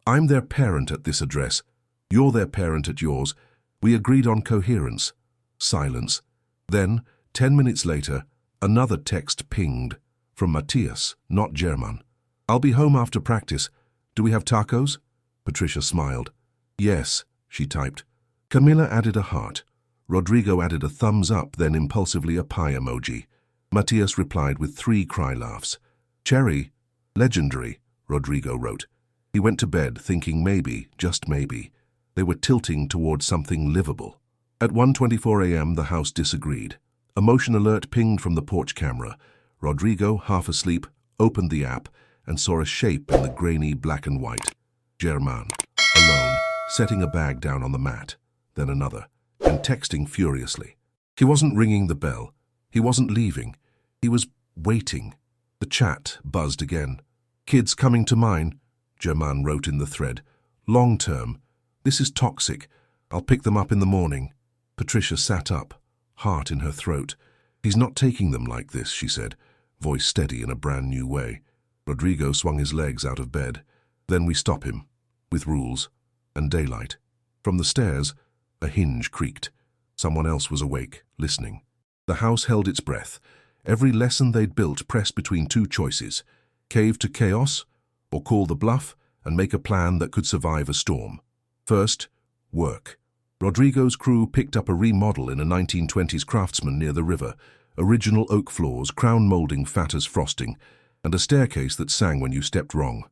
"I'm their parent at this address. You're their parent at yours. We agreed on coherence." Silence. Then, 10 minutes later, another text pinged. From Matthias, not German. "I'll be home after practice. Do we have tacos?" Patricia smiled. "Yes," she typed. Camilla added a heart. Rodrigo added a thumbs up, then impulsively a pie emoji. Matthias replied with 3 cry laughs. "Cherry. Legendary," Rodrigo wrote. He went to bed thinking maybe, just maybe, they were tilting towards something livable. At 1:24 a.m. the house disagreed. A motion alert pinged from the porch camera. Rodrigo, half asleep, opened the app and saw a shape in the grainy black and white. German, alone, setting a bag down on the mat, then another, and texting furiously. He wasn't ringing the bell. He wasn't leaving. He was waiting. The chat buzzed again. "Kids coming to mine," German wrote in the thread. "Long term. This is toxic. I'll pick them up in the morning." Patricia sat up, heart in her throat. "He's not taking them like this," she said, voice steady in a brand new way. Rodrigo swung his legs out of bed. "Then we stop him, with rules, and daylight." From the stairs, a hinge creaked. Someone else was awake, listening. The house held its breath. Every lesson they'd built pressed between 2 choices: cave to chaos, or call the bluff and make a plan that could survive a storm. First, work. Rodrigo's crew picked up a remodel in a 1920s craftsman near the river, original oak floors, crown molding fat as frosting, and a staircase that sang when you stepped wrong.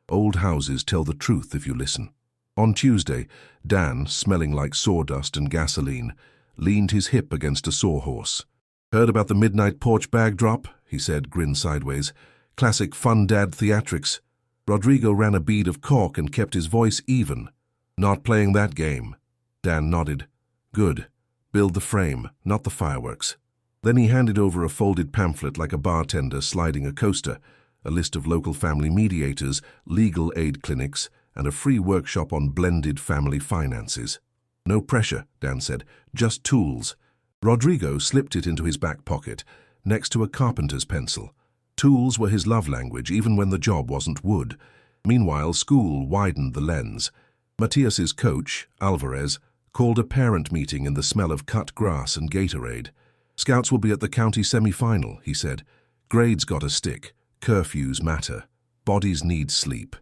Old houses tell the truth if you listen. On Tuesday, Dan, smelling like sawdust and gasoline, leaned his hip against a sawhorse. "Heard about the midnight porch bag drop?" he said, grin sideways. Classic fun dad theatrics. Rodrigo ran a bead of cork and kept his voice even. Not playing that game. Dan nodded. Good. Build the frame, not the fireworks. Then he handed over a folded pamphlet like a bartender sliding a coaster, a list of local family mediators, legal aid clinics, and a free workshop on blended family finances. No pressure, Dan said, just tools. Rodrigo slipped it into his back pocket, next to a carpenter's pencil. Tools were his love language, even when the job wasn't wood. Meanwhile, school widened the lens. Matias's coach, Alvarez, called a parent meeting in the smell of cut grass and Gatorade. Scouts will be at the county semi-final, he said. Grades got a stick. Curfews matter. Bodies need sleep.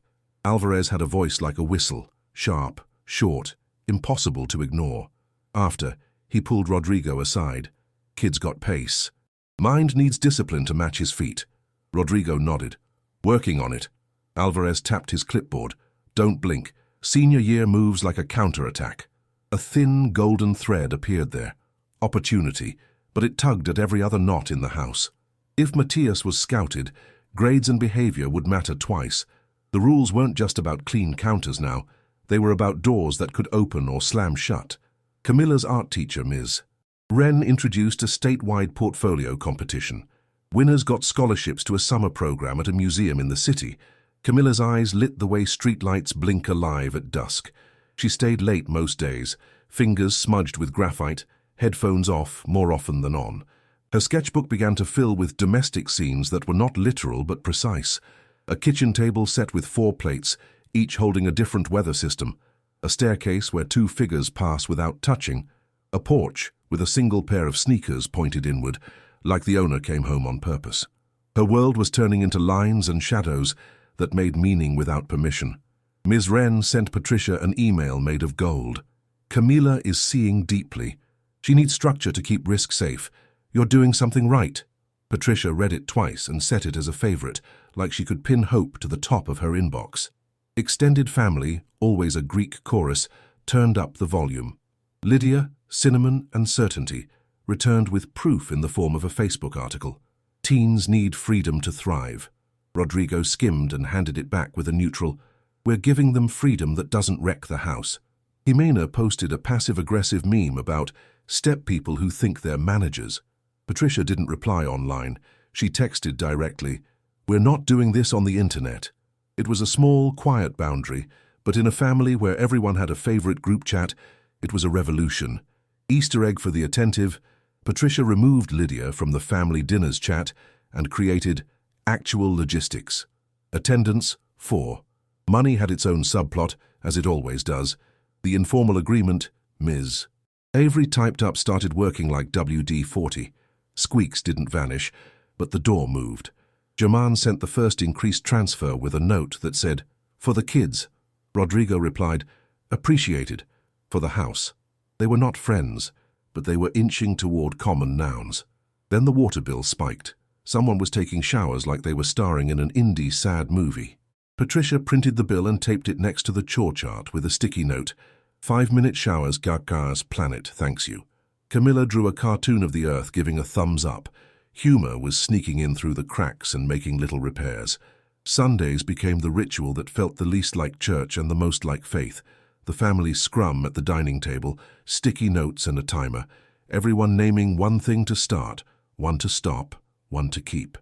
Alvarez had a voice like a whistle, sharp, short, impossible to ignore. After, he pulled Rodrigo aside. Kid's got pace. Mind needs discipline to match his feet. Rodrigo nodded. Working on it. Alvarez tapped his clipboard. Don't blink. Senior year moves like a counterattack. A thin, golden thread appeared there. Opportunity, but it tugged at every other knot in the house. If Matias was scouted, grades and behavior would matter twice. The rules weren't just about clean counters now. They were about doors that could open or slam shut. Camilla's art teacher, Ms. Wren, introduced a statewide portfolio competition. Winners got scholarships to a summer program at a museum in the city. Camilla's eyes lit the way streetlights blink alive at dusk. She stayed late most days, fingers smudged with graphite, headphones off more often than on. Her sketchbook began to fill with domestic scenes that were not literal but precise. A kitchen table set with 4 plates, each holding a different weather system. A staircase where 2 figures pass without touching. A porch with a single pair of sneakers pointed inward, like the owner came home on purpose. Her world was turning into lines and shadows that made meaning without permission. Ms. Wren sent Patricia an email made of gold. Camila is seeing deeply. She needs structure to keep risk safe. You're doing something right. Patricia read it twice and set it as a favorite, like she could pin hope to the top of her inbox. Extended family, always a Greek chorus, turned up the volume. Lydia, Cinnamon, and Certainty returned with proof in the form of a Facebook article. Teens need freedom to thrive. Rodrigo skimmed and handed it back with a neutral, "We're giving them freedom that doesn't wreck the house." Jimena posted a passive-aggressive meme about step people who think they're managers. Patricia didn't reply online. She texted directly, "We're not doing this on the internet." It was a small, quiet boundary, but in a family where everyone had a favorite group chat, it was a revolution. Easter egg for the attentive, Patricia removed Lydia from the family dinners chat and created actual logistics. Attendance, 4. Money had its own subplot, as it always does. The informal agreement, Ms. Avery typed up started working like WD-40. Squeaks didn't vanish, but the door moved. Germain sent the first increased transfer with a note that said, "For the kids." Rodrigo replied, "Appreciated. For the house." They were not friends, but they were inching toward common nouns. Then the water bill spiked. Someone was taking showers like they were starring in an indie sad movie. Patricia printed the bill and taped it next to the chore chart with a sticky note, 5-minute showers Gagar's planet, thanks you. Camilla drew a cartoon of the Earth giving a thumbs up. Humor was sneaking in through the cracks and making little repairs. Sundays became the ritual that felt the least like church and the most like faith. The family scrum at the dining table, sticky notes and a timer, everyone naming one thing to start, one to stop, one to keep.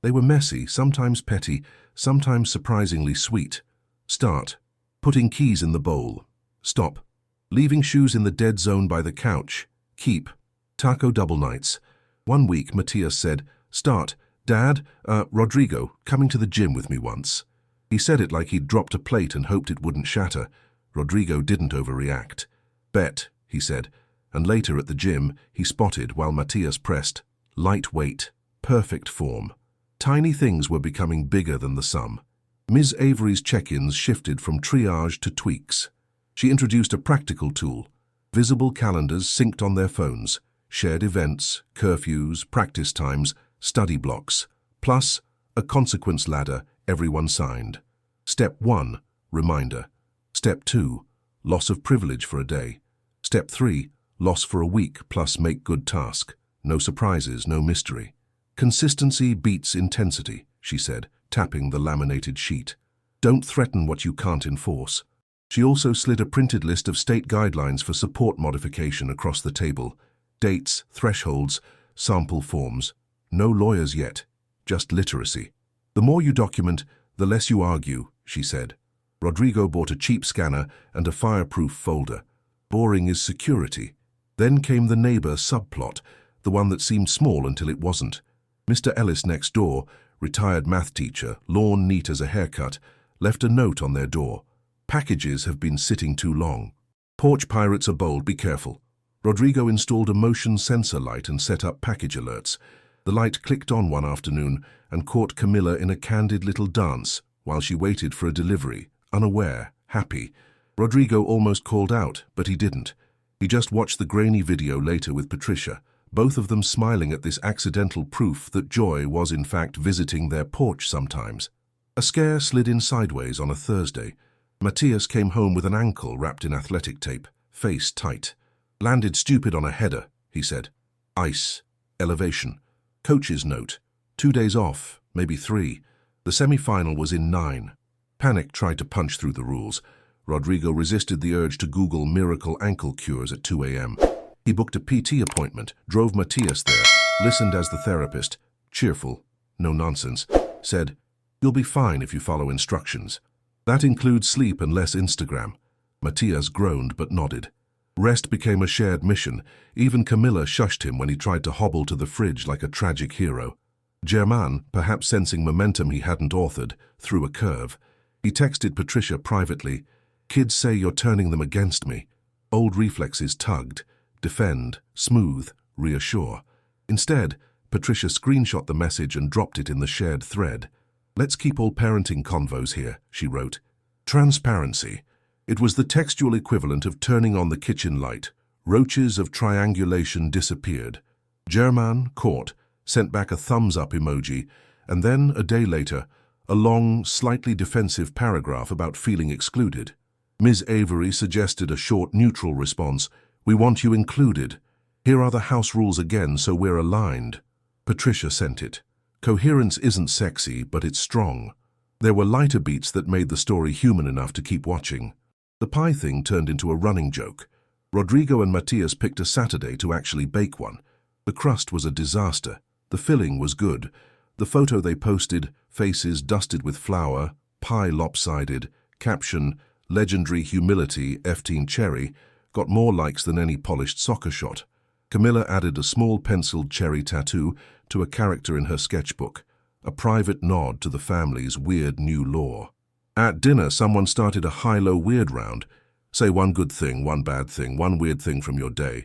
They were messy, sometimes petty, sometimes surprisingly sweet. Start. Putting keys in the bowl. Stop. Leaving shoes in the dead zone by the couch. Keep. Taco double nights. One week, Matias said, "Start. Dad, Rodrigo, coming to the gym with me once." He said it like he'd dropped a plate and hoped it wouldn't shatter. Rodrigo didn't overreact. "Bet," he said, and later at the gym, he spotted while Matias pressed, "Lightweight. Perfect form." Tiny things were becoming bigger than the sum. Ms. Avery's check-ins shifted from triage to tweaks. She introduced a practical tool. Visible calendars synced on their phones, shared events, curfews, practice times, study blocks, plus a consequence ladder everyone signed. Step 1, reminder. Step 2, loss of privilege for a day. Step 3, loss for a week plus make good task. No surprises, no mystery. Consistency beats intensity, she said, tapping the laminated sheet. Don't threaten what you can't enforce. She also slid a printed list of state guidelines for support modification across the table. Dates, thresholds, sample forms. No lawyers yet, just literacy. The more you document, the less you argue, she said. Rodrigo bought a cheap scanner and a fireproof folder. Boring is security. Then came the neighbor subplot, the one that seemed small until it wasn't. Mr. Ellis next door, retired math teacher, lawn neat as a haircut, left a note on their door. Packages have been sitting too long. Porch pirates are bold, be careful. Rodrigo installed a motion sensor light and set up package alerts. The light clicked on one afternoon and caught Camilla in a candid little dance while she waited for a delivery, unaware, happy. Rodrigo almost called out, but he didn't. He just watched the grainy video later with Patricia, both of them smiling at this accidental proof that joy was in fact visiting their porch sometimes. A scare slid in sideways on a Thursday. Matthias came home with an ankle wrapped in athletic tape, face tight. Landed stupid on a header, he said. Ice. Elevation. Coach's note. 2 days off, maybe 3. The semi-final was in 9. Panic tried to punch through the rules. Rodrigo resisted the urge to Google miracle ankle cures at 2 a.m. He booked a PT appointment, drove Matthias there, listened as the therapist, cheerful, no nonsense, said, "You'll be fine if you follow instructions. That includes sleep and less Instagram." Matthias groaned but nodded. Rest became a shared mission. Even Camilla shushed him when he tried to hobble to the fridge like a tragic hero. Germain, perhaps sensing momentum he hadn't authored, threw a curve. He texted Patricia privately, "Kids say you're turning them against me." Old reflexes tugged, defend, smooth, reassure. Instead, Patricia screenshot the message and dropped it in the shared thread. "Let's keep all parenting convos here," she wrote. Transparency. It was the textual equivalent of turning on the kitchen light. Roaches of triangulation disappeared. Germain, caught, sent back a thumbs-up emoji, and then, a day later, a long, slightly defensive paragraph about feeling excluded. Ms. Avery suggested a short, neutral response. "We want you included. Here are the house rules again, so we're aligned." Patricia sent it. Coherence isn't sexy, but it's strong. There were lighter beats that made the story human enough to keep watching. The pie thing turned into a running joke. Rodrigo and Matthias picked a Saturday to actually bake one. The crust was a disaster. The filling was good. The photo they posted, faces dusted with flour, pie lopsided, caption, "Legendary humility, F-Teen cherry," got more likes than any polished soccer shot. Camilla added a small penciled cherry tattoo to a character in her sketchbook, a private nod to the family's weird new law. At dinner, someone started a high-low weird round. Say one good thing, one bad thing, one weird thing from your day.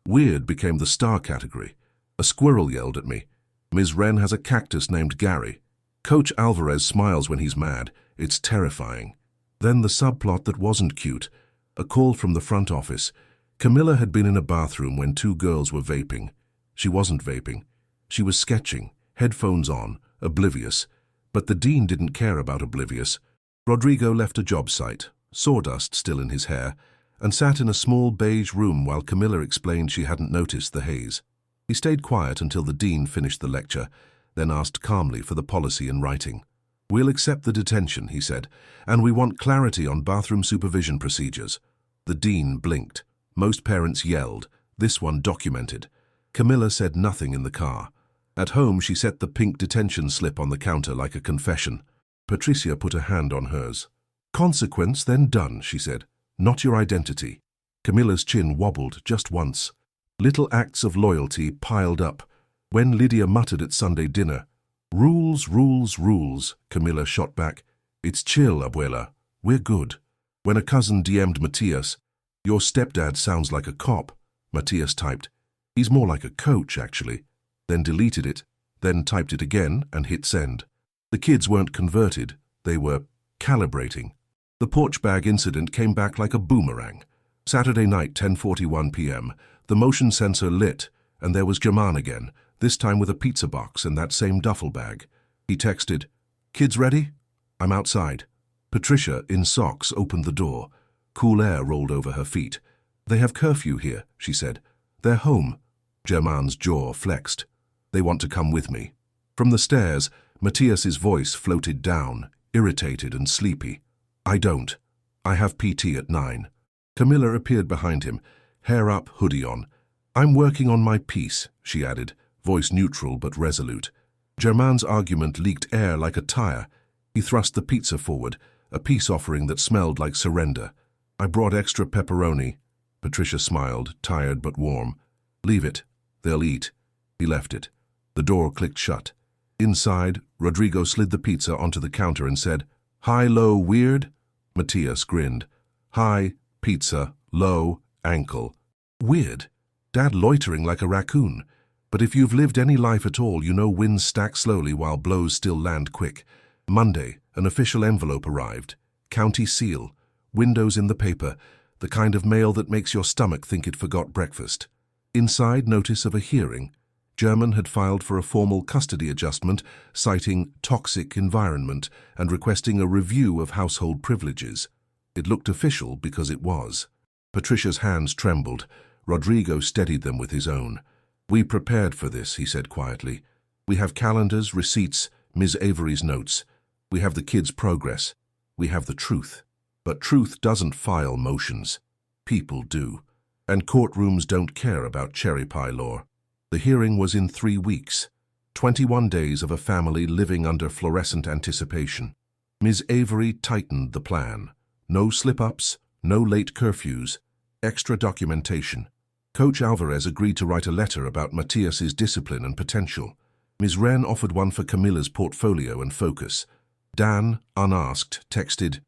Weird became the star category. A squirrel yelled at me. Ms. Wren has a cactus named Gary. Coach Alvarez smiles when he's mad. It's terrifying. Then the subplot that wasn't cute. A call from the front office. Camilla had been in a bathroom when 2 girls were vaping. She wasn't vaping. She was sketching, headphones on, oblivious. But the dean didn't care about oblivious. Rodrigo left a job site, sawdust still in his hair, and sat in a small beige room while Camilla explained she hadn't noticed the haze. He stayed quiet until the dean finished the lecture, then asked calmly for the policy in writing. "We'll accept the detention," he said, "and we want clarity on bathroom supervision procedures." The dean blinked. Most parents yelled. This one documented. Camilla said nothing in the car. At home, she set the pink detention slip on the counter like a confession. Patricia put a hand on hers. "Consequence, then done," she said. "Not your identity." Camilla's chin wobbled just once. Little acts of loyalty piled up. When Lydia muttered at Sunday dinner, "Rules, rules, rules," Camilla shot back. "It's chill, abuela. We're good." When a cousin DM'd Matthias, "Your stepdad sounds like a cop," Matthias typed, "He's more like a coach, actually," then deleted it, then typed it again and hit send. The kids weren't converted. They were calibrating. The porch bag incident came back like a boomerang. Saturday night, 10:41 p.m., the motion sensor lit, and there was Germain again, this time with a pizza box and that same duffel bag. He texted, "Kids ready? I'm outside." Patricia, in socks, opened the door. Cool air rolled over her feet. "They have curfew here," she said. "They're home." Germain's jaw flexed. They want to come with me. From the stairs, Matthias's voice floated down, irritated and sleepy. I don't. I have PT at 9. Camilla appeared behind him, hair up, hoodie on. I'm working on my piece, she added, voice neutral but resolute. Germain's argument leaked air like a tire. He thrust the pizza forward, a peace offering that smelled like surrender. I brought extra pepperoni. Patricia smiled, tired but warm. Leave it. They'll eat. He left it. The door clicked shut. Inside, Rodrigo slid the pizza onto the counter and said, High, low, weird? Matthias grinned. High, pizza, low, ankle. Weird. Dad loitering like a raccoon. But if you've lived any life at all, you know wins stack slowly while blows still land quick. Monday, an official envelope arrived. County seal. Windows in the paper. The kind of mail that makes your stomach think it forgot breakfast. Inside, notice of a hearing. German had filed for a formal custody adjustment, citing toxic environment and requesting a review of household privileges. It looked official because it was. Patricia's hands trembled. Rodrigo steadied them with his own. We prepared for this, he said quietly. We have calendars, receipts, Ms. Avery's notes. We have the kids' progress. We have the truth. But truth doesn't file motions. People do. And courtrooms don't care about cherry pie law. The hearing was in 3 weeks. 21 days of a family living under fluorescent anticipation. Ms. Avery tightened the plan. No slip-ups, no late curfews, extra documentation. Coach Alvarez agreed to write a letter about Matthias's discipline and potential. Ms. Wren offered one for Camilla's portfolio and focus. Dan, unasked, texted,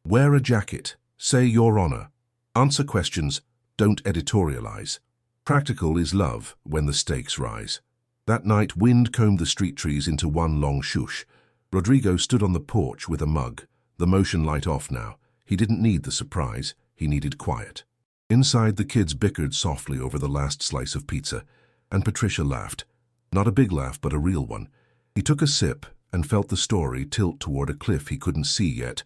Wear a jacket. Say your honor. Answer questions. Don't editorialize. Practical is love when the stakes rise. That night, wind combed the street trees into one long shush. Rodrigo stood on the porch with a mug, the motion light off now. He didn't need the surprise. He needed quiet. Inside, the kids bickered softly over the last slice of pizza, and Patricia laughed. Not a big laugh, but a real one. He took a sip and felt the story tilt toward a cliff he couldn't see yet,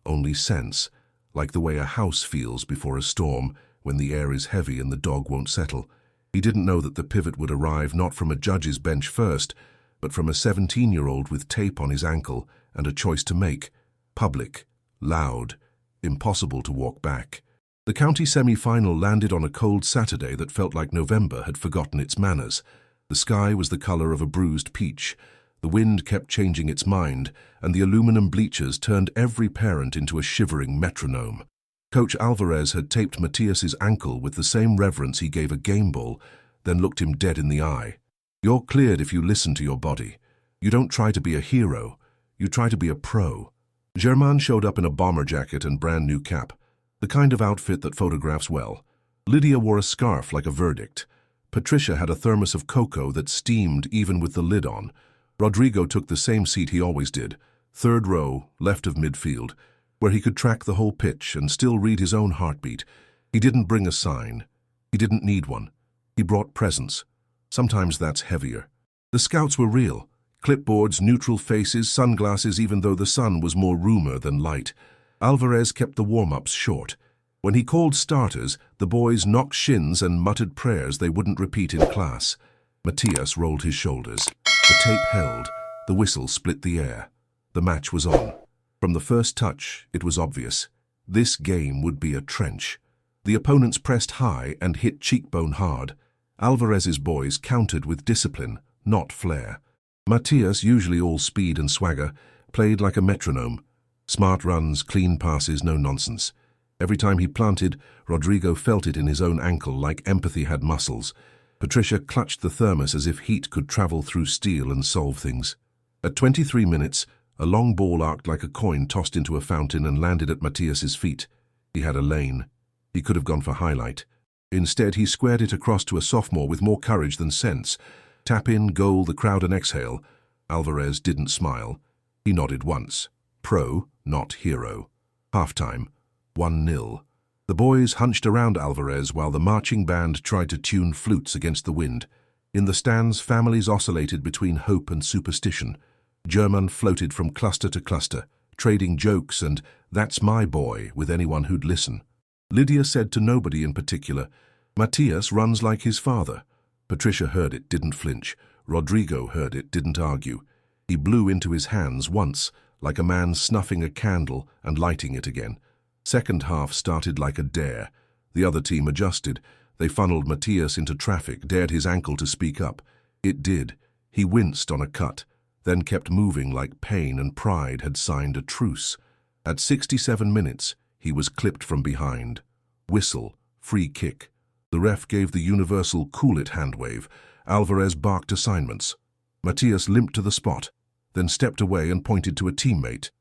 only sense, like the way a house feels before a storm, when the air is heavy and the dog won't settle. He didn't know that the pivot would arrive not from a judge's bench first, but from a 17-year-old with tape on his ankle and a choice to make. Public, loud, impossible to walk back. The county semi-final landed on a cold Saturday that felt like November had forgotten its manners. The sky was the color of a bruised peach. The wind kept changing its mind, and the aluminum bleachers turned every parent into a shivering metronome. Coach Alvarez had taped Matthias's ankle with the same reverence he gave a game ball, then looked him dead in the eye. You're cleared if you listen to your body. You don't try to be a hero. You try to be a pro. Germain showed up in a bomber jacket and brand new cap, the kind of outfit that photographs well. Lydia wore a scarf like a verdict. Patricia had a thermos of cocoa that steamed even with the lid on. Rodrigo took the same seat he always did, 3rd row, left of midfield, where he could track the whole pitch and still read his own heartbeat. He didn't bring a sign. He didn't need one. He brought presence. Sometimes that's heavier. The scouts were real. Clipboards, neutral faces, sunglasses, even though the sun was more rumor than light. Alvarez kept the warm-ups short. When he called starters, the boys knocked shins and muttered prayers they wouldn't repeat in class. Matthias rolled his shoulders. The tape held. The whistle split the air. The match was on. From the first touch, it was obvious. This game would be a trench. The opponents pressed high and hit cheekbone hard. Alvarez's boys countered with discipline, not flair. Matthias, usually all speed and swagger, played like a metronome. Smart runs, clean passes, no nonsense. Every time he planted, Rodrigo felt it in his own ankle like empathy had muscles. Patricia clutched the thermos as if heat could travel through steel and solve things. At 23 minutes, a long ball arced like a coin tossed into a fountain and landed at Matthias's feet. He had a lane. He could have gone for highlight. Instead, he squared it across to a sophomore with more courage than sense. Tap in, goal, the crowd, and exhale. Alvarez didn't smile. He nodded once. Pro, not hero. Halftime. 1-0. The boys hunched around Alvarez while the marching band tried to tune flutes against the wind. In the stands, families oscillated between hope and superstition. German floated from cluster to cluster, trading jokes and "that's my boy" with anyone who'd listen. Lydia said to nobody in particular, "Matthias runs like his father." Patricia heard it, didn't flinch. Rodrigo heard it, didn't argue. He blew into his hands once, like a man snuffing a candle and lighting it again. Second half started like a dare. The other team adjusted. They funneled Matias into traffic, dared his ankle to speak up. It did. He winced on a cut, then kept moving like pain and pride had signed a truce. At 67 minutes, he was clipped from behind. Whistle, free kick. The ref gave the universal cool-it hand wave. Alvarez barked assignments. Matias limped to the spot, then stepped away and pointed to a teammate.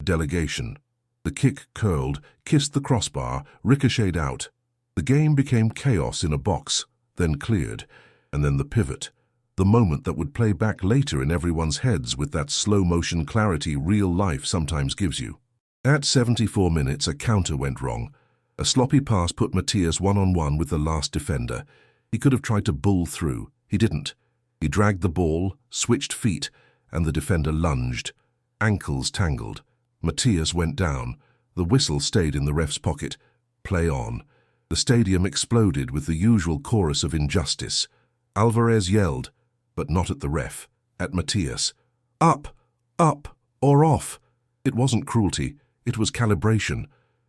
Delegation. The kick curled, kissed the crossbar, ricocheted out. The game became chaos in a box, then cleared, and then the pivot. The moment that would play back later in everyone's heads with that slow-motion clarity real life sometimes gives you. At 74 minutes, a counter went wrong. A sloppy pass put Matias one-on-one with the last defender. He could have tried to bull through. He didn't. He dragged the ball, switched feet, and the defender lunged. Ankles tangled. Matias went down. The whistle stayed in the ref's pocket. Play on. The stadium exploded with the usual chorus of injustice. Alvarez yelled, but not at the ref, at Matias. Up, or off. It wasn't cruelty. It was calibration.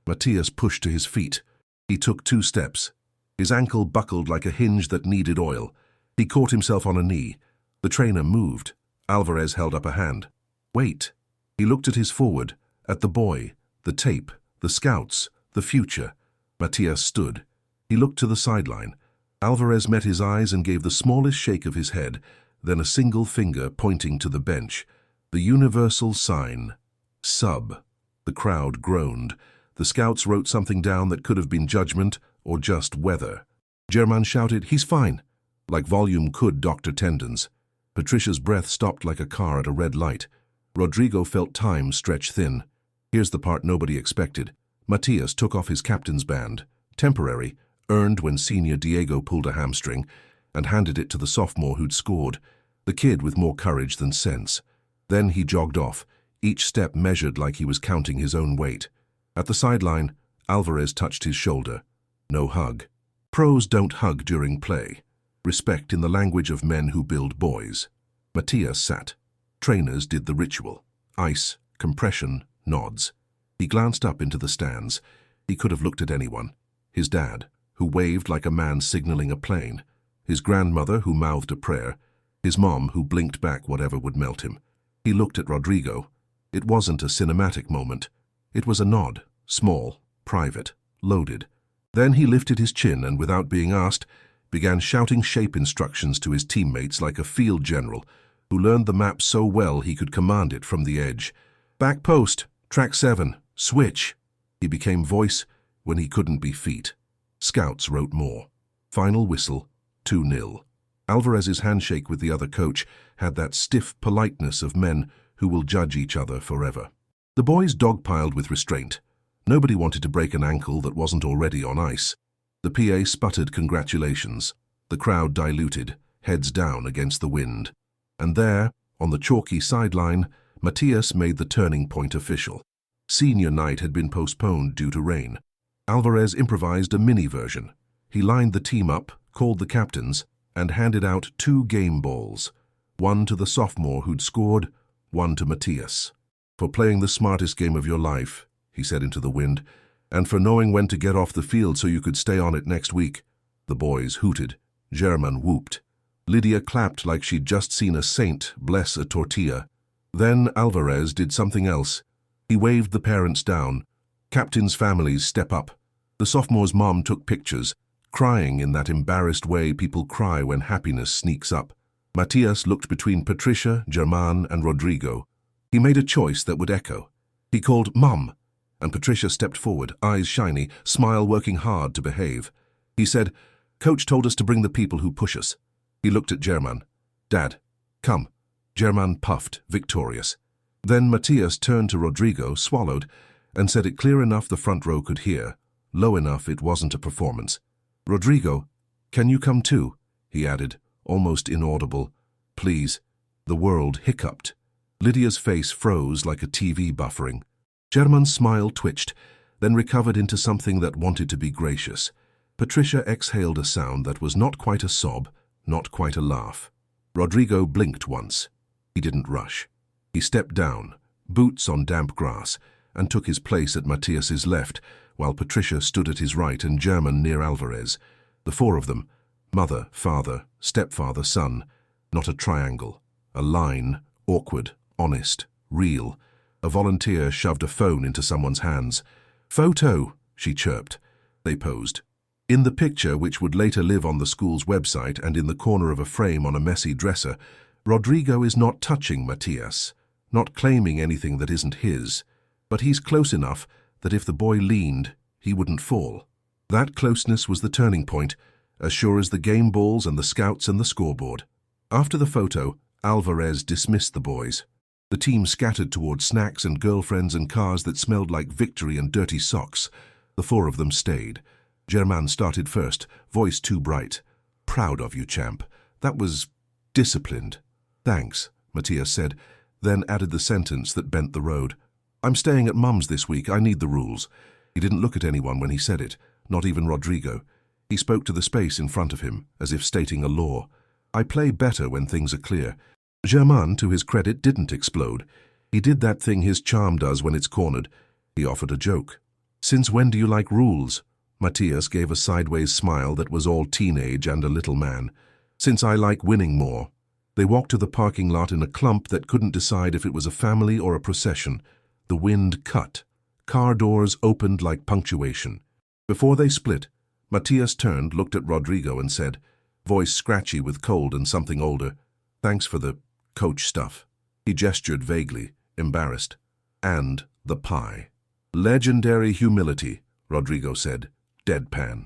Matias pushed to his feet. He took 2 steps. His ankle buckled like a hinge that needed oil. He caught himself on a knee. The trainer moved. Alvarez held up a hand. Wait. He looked at his forward, at the boy, the tape, the scouts, the future. Matias stood. He looked to the sideline. Alvarez met his eyes and gave the smallest shake of his head, then a single finger pointing to the bench. The universal sign. Sub. The crowd groaned. The scouts wrote something down that could have been judgment or just weather. German shouted, "He's fine," like volume could doctor tendons. Patricia's breath stopped like a car at a red light. Rodrigo felt time stretch thin. Here's the part nobody expected. Matias took off his captain's band, temporary, earned when senior Diego pulled a hamstring, and handed it to the sophomore who'd scored, the kid with more courage than sense. Then he jogged off, each step measured like he was counting his own weight. At the sideline, Alvarez touched his shoulder. No hug. Pros don't hug during play. Respect in the language of men who build boys. Matias sat. Trainers did the ritual. Ice, compression, nods. He glanced up into the stands. He could have looked at anyone. His dad, who waved like a man signaling a plane. His grandmother, who mouthed a prayer. His mom, who blinked back whatever would melt him. He looked at Rodrigo. It wasn't a cinematic moment. It was a nod, small, private, loaded. Then he lifted his chin and, without being asked, began shouting shape instructions to his teammates like a field general who learned the map so well he could command it from the edge. Back post, track 7, switch. He became voice when he couldn't be feet. Scouts wrote more. Final whistle, 2-0. Alvarez's handshake with the other coach had that stiff politeness of men who will judge each other forever. The boys dogpiled with restraint. Nobody wanted to break an ankle that wasn't already on ice. The PA sputtered congratulations. The crowd diluted, heads down against the wind. And there, on the chalky sideline, Matias made the turning point official. Senior night had been postponed due to rain. Alvarez improvised a mini version. He lined the team up, called the captains, and handed out 2 game balls. One to the sophomore who'd scored, one to Matias. For playing the smartest game of your life, he said into the wind, and for knowing when to get off the field so you could stay on it next week. The boys hooted. German whooped. Lydia clapped like she'd just seen a saint bless a tortilla. Then Alvarez did something else. He waved the parents down. Captains' families step up. The sophomore's mom took pictures, crying in that embarrassed way people cry when happiness sneaks up. Matias looked between Patricia, German, and Rodrigo. He made a choice that would echo. He called Mom, and Patricia stepped forward, eyes shiny, smile working hard to behave. He said, "Coach told us to bring the people who push us." He looked at German. "Dad, come." German puffed, victorious. Then Matias turned to Rodrigo, swallowed, and said it clear enough the front row could hear, low enough it wasn't a performance. "Rodrigo, can you come too?" he added, almost inaudible. "Please." The world hiccuped. Lydia's face froze like a TV buffering. German's smile twitched, then recovered into something that wanted to be gracious. Patricia exhaled a sound that was not quite a sob, not quite a laugh. Rodrigo blinked once. He didn't rush. He stepped down, boots on damp grass, and took his place at Matias's left, while Patricia stood at his right and German near Alvarez. The four of them, mother, father, stepfather, son, not a triangle, a line, awkward, honest, real. A volunteer shoved a phone into someone's hands. "Photo," she chirped. They posed. In the picture, which would later live on the school's website and in the corner of a frame on a messy dresser, Rodrigo is not touching Matias, not claiming anything that isn't his, but he's close enough that if the boy leaned, he wouldn't fall. That closeness was the turning point, as sure as the game balls and the scouts and the scoreboard. After the photo, Alvarez dismissed the boys. The team scattered toward snacks and girlfriends and cars that smelled like victory and dirty socks. The four of them stayed. Germain started first, voice too bright. "Proud of you, champ. That was disciplined." "Thanks," Matias said, then added the sentence that bent the road. "I'm staying at Mum's this week. I need the rules." He didn't look at anyone when he said it, not even Rodrigo. He spoke to the space in front of him, as if stating a law. "I play better when things are clear." Germain, to his credit, didn't explode. He did that thing his charm does when it's cornered. He offered a joke. "Since when do you like rules?" Matias gave a sideways smile that was all teenage and a little man. "Since I like winning more." They walked to the parking lot in a clump that couldn't decide if it was a family or a procession. The wind cut. Car doors opened like punctuation. Before they split, Matias turned, looked at Rodrigo and said, voice scratchy with cold and something older, "Thanks for the coach stuff." He gestured vaguely, embarrassed. "And the pie." "Legendary humility," Rodrigo said, deadpan.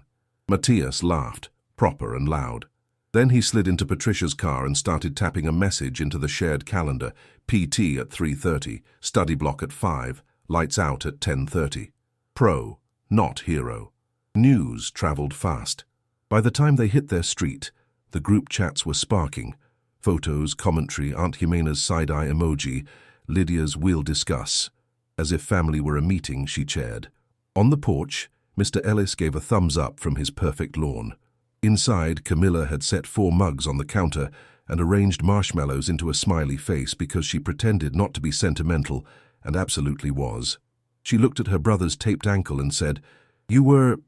Matias laughed, proper and loud. Then he slid into Patricia's car and started tapping a message into the shared calendar. PT at 3:30, study block at 5, lights out at 10:30. Pro, not hero. News traveled fast. By the time they hit their street, the group chats were sparking. Photos, commentary, Aunt Jimena's side-eye emoji, Lydia's "we'll discuss." As if family were a meeting, she chaired. On the porch, Mr. Ellis gave a thumbs up from his perfect lawn. Inside, Camilla had set 4 mugs on the counter and arranged marshmallows into a smiley face because she pretended not to be sentimental and absolutely was. She looked at her brother's taped ankle and said, "You were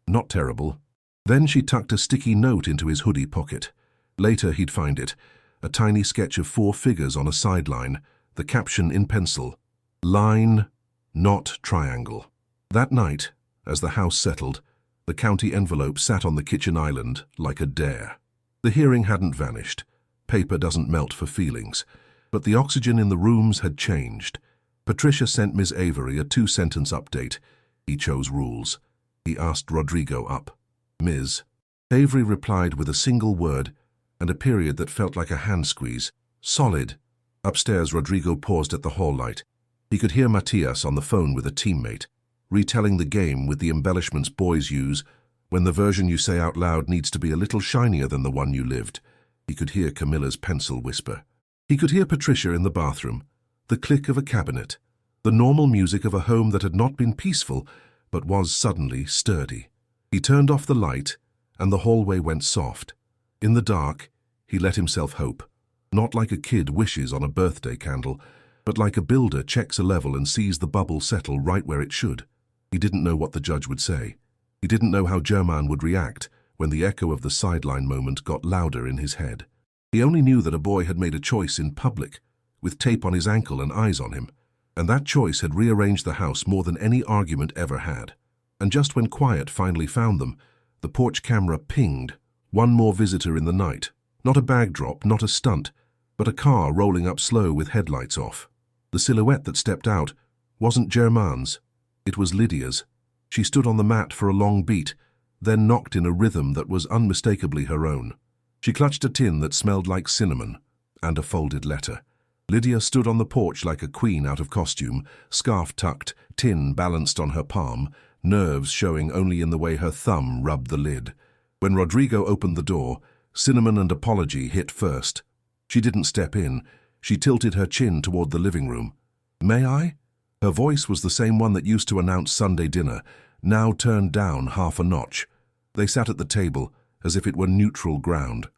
not terrible." Then she tucked a sticky note into his hoodie pocket. Later he'd find it, a tiny sketch of 4 figures on a sideline, the caption in pencil, "Line, not triangle." That night, as the house settled, the county envelope sat on the kitchen island like a dare. The hearing hadn't vanished. Paper doesn't melt for feelings. But the oxygen in the rooms had changed. Patricia sent Ms. Avery a 2-sentence update. He chose rules. He asked Rodrigo up. "Ms." Avery replied with a single word and a period that felt like a hand squeeze. "Solid." Upstairs, Rodrigo paused at the hall light. He could hear Matias on the phone with a teammate, retelling the game with the embellishments boys use when the version you say out loud needs to be a little shinier than the one you lived. He could hear Camilla's pencil whisper. He could hear Patricia in the bathroom, the click of a cabinet, the normal music of a home that had not been peaceful but was suddenly sturdy. He turned off the light and the hallway went soft. In the dark, he let himself hope, not like a kid wishes on a birthday candle, but like a builder checks a level and sees the bubble settle right where it should. He didn't know what the judge would say. He didn't know how Germain would react when the echo of the sideline moment got louder in his head. He only knew that a boy had made a choice in public, with tape on his ankle and eyes on him, and that choice had rearranged the house more than any argument ever had. And just when quiet finally found them, the porch camera pinged. One more visitor in the night. Not a bag drop, not a stunt, but a car rolling up slow with headlights off. The silhouette that stepped out wasn't Germain's. It was Lydia's. She stood on the mat for a long beat, then knocked in a rhythm that was unmistakably her own. She clutched a tin that smelled like cinnamon, and a folded letter. Lydia stood on the porch like a queen out of costume, scarf tucked, tin balanced on her palm, nerves showing only in the way her thumb rubbed the lid. When Rodrigo opened the door, cinnamon and apology hit first. She didn't step in. She tilted her chin toward the living room. "May I?" Her voice was the same one that used to announce Sunday dinner, now turned down half a notch. They sat at the table, as if it were neutral ground.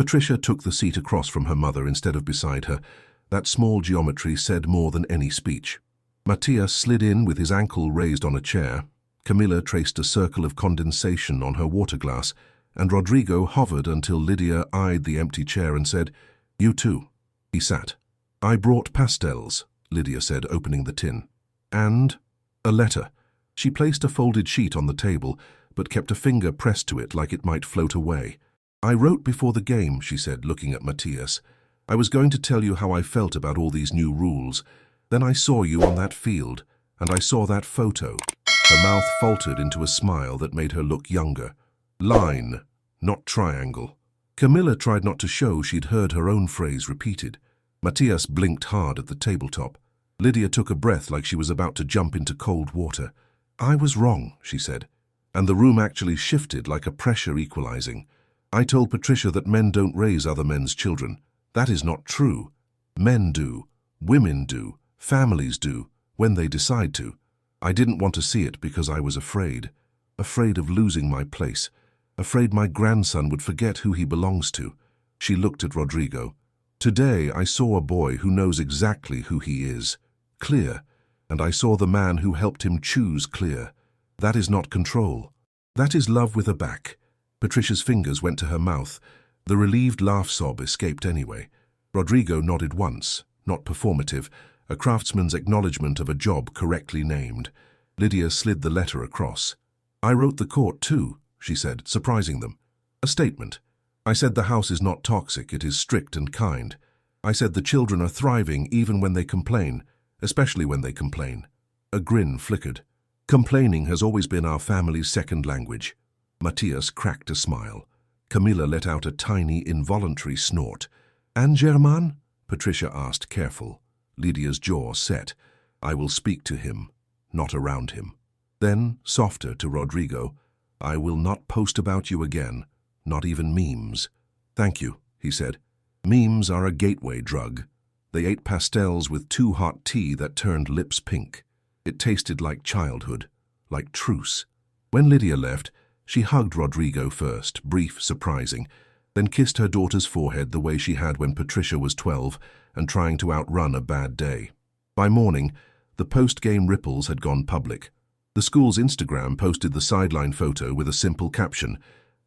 Patricia took the seat across from her mother instead of beside her. That small geometry said more than any speech. Matthias slid in with his ankle raised on a chair. Camilla traced a circle of condensation on her water glass, and Rodrigo hovered until Lydia eyed the empty chair and said, "You too." He sat. "I brought pastels," Lydia said, opening the tin. "And a letter." She placed a folded sheet on the table, but kept a finger pressed to it like it might float away. "I wrote before the game," she said, looking at Matthias. "I was going to tell you how I felt about all these new rules. Then I saw you on that field, and I saw that photo." Her mouth faltered into a smile that made her look younger. "Line, not triangle." Camilla tried not to show she'd heard her own phrase repeated. Matthias blinked hard at the tabletop. Lydia took a breath like she was about to jump into cold water. "I was wrong," she said, and the room actually shifted like a pressure equalizing. "I told Patricia that men don't raise other men's children. That is not true. Men do, women do, families do, when they decide to. I didn't want to see it because I was afraid of losing my place, afraid my grandson would forget who he belongs to." She looked at Rodrigo. "Today I saw a boy who knows exactly who he is, clear, and I saw the man who helped him choose clear. That is not control. That is love with a back." Patricia's fingers went to her mouth. The relieved laugh sob escaped anyway. Rodrigo nodded once, not performative, a craftsman's acknowledgement of a job correctly named. Lydia slid the letter across. "I wrote the court too," she said, surprising them. "A statement. I said the house is not toxic, it is strict and kind. I said the children are thriving even when they complain, especially when they complain." A grin flickered. "Complaining has always been our family's second language." Matthias cracked a smile. Camilla let out a tiny, involuntary snort. "And German?" Patricia asked, careful. Lydia's jaw set. "I will speak to him, not around him." Then, softer to Rodrigo, "I will not post about you again, not even memes." "Thank you," he said. Memes are a gateway drug. They ate pastels with too hot tea that turned lips pink. It tasted like childhood, like truce. When Lydia left, she hugged Rodrigo first, brief, surprising, then kissed her daughter's forehead the way she had when Patricia was 12 and trying to outrun a bad day. By morning, the post-game ripples had gone public. The school's Instagram posted the sideline photo with a simple caption,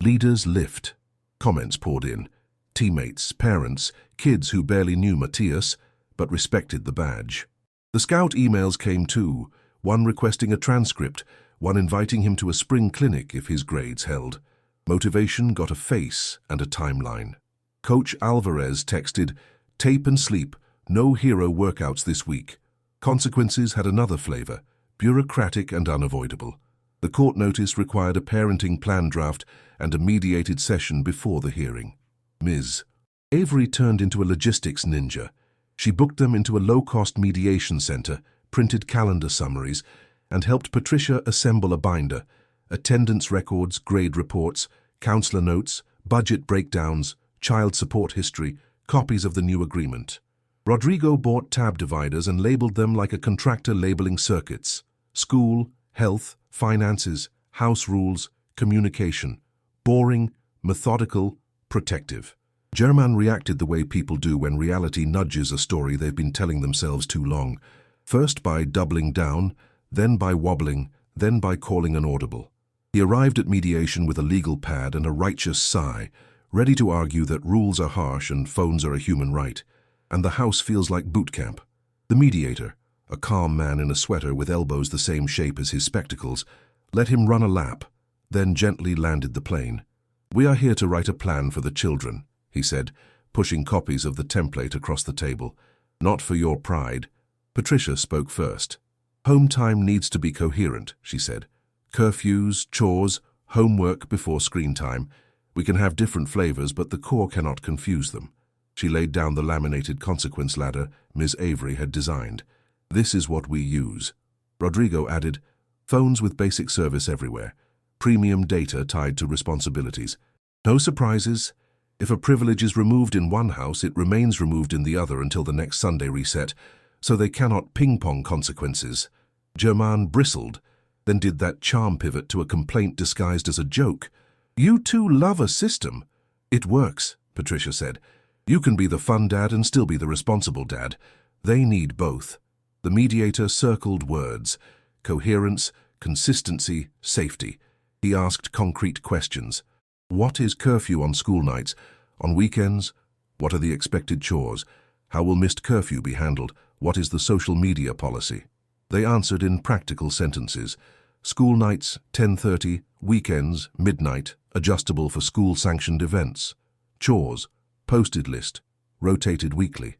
"Leaders lift." Comments poured in. Teammates, parents, kids who barely knew Matthias, but respected the badge. The scout emails came too, one requesting a transcript, one inviting him to a spring clinic if his grades held. Motivation got a face and a timeline. Coach Alvarez texted, "Tape and sleep, no hero workouts this week." Consequences had another flavor, bureaucratic and unavoidable. The court notice required a parenting plan draft and a mediated session before the hearing. Ms. Avery turned into a logistics ninja. She booked them into a low-cost mediation center, printed calendar summaries, and helped Patricia assemble a binder, attendance records, grade reports, counselor notes, budget breakdowns, child support history, copies of the new agreement. Rodrigo bought tab dividers and labeled them like a contractor labeling circuits: school, health, finances, house rules, communication. Boring, methodical, protective. German reacted the way people do when reality nudges a story they've been telling themselves too long. First by doubling down, then by wobbling, then by calling an audible. He arrived at mediation with a legal pad and a righteous sigh, ready to argue that rules are harsh and phones are a human right, and the house feels like boot camp. The mediator, a calm man in a sweater with elbows the same shape as his spectacles, let him run a lap, then gently landed the plane. "We are here to write a plan for the children," he said, pushing copies of the template across the table. "Not for your pride." Patricia spoke first. "Home time needs to be coherent," she said. "Curfews, chores, homework before screen time. We can have different flavors, but the core cannot confuse them." She laid down the laminated consequence ladder Ms. Avery had designed. "This is what we use." Rodrigo added, "Phones with basic service everywhere. Premium data tied to responsibilities. No surprises. If a privilege is removed in one house, it remains removed in the other until the next Sunday reset, so they cannot ping-pong consequences." German bristled, then did that charm pivot to a complaint disguised as a joke. "You two love a system." "It works," Patricia said. You can be the fun dad and still be the responsible dad. They need both. The mediator circled words: coherence, consistency, safety. He asked concrete questions. What is curfew on school nights? On weekends? What are the expected chores? How will missed curfew be handled? What is the social media policy? They answered in practical sentences. School nights, 10:30, weekends, midnight, adjustable for school-sanctioned events. Chores, posted list, rotated weekly.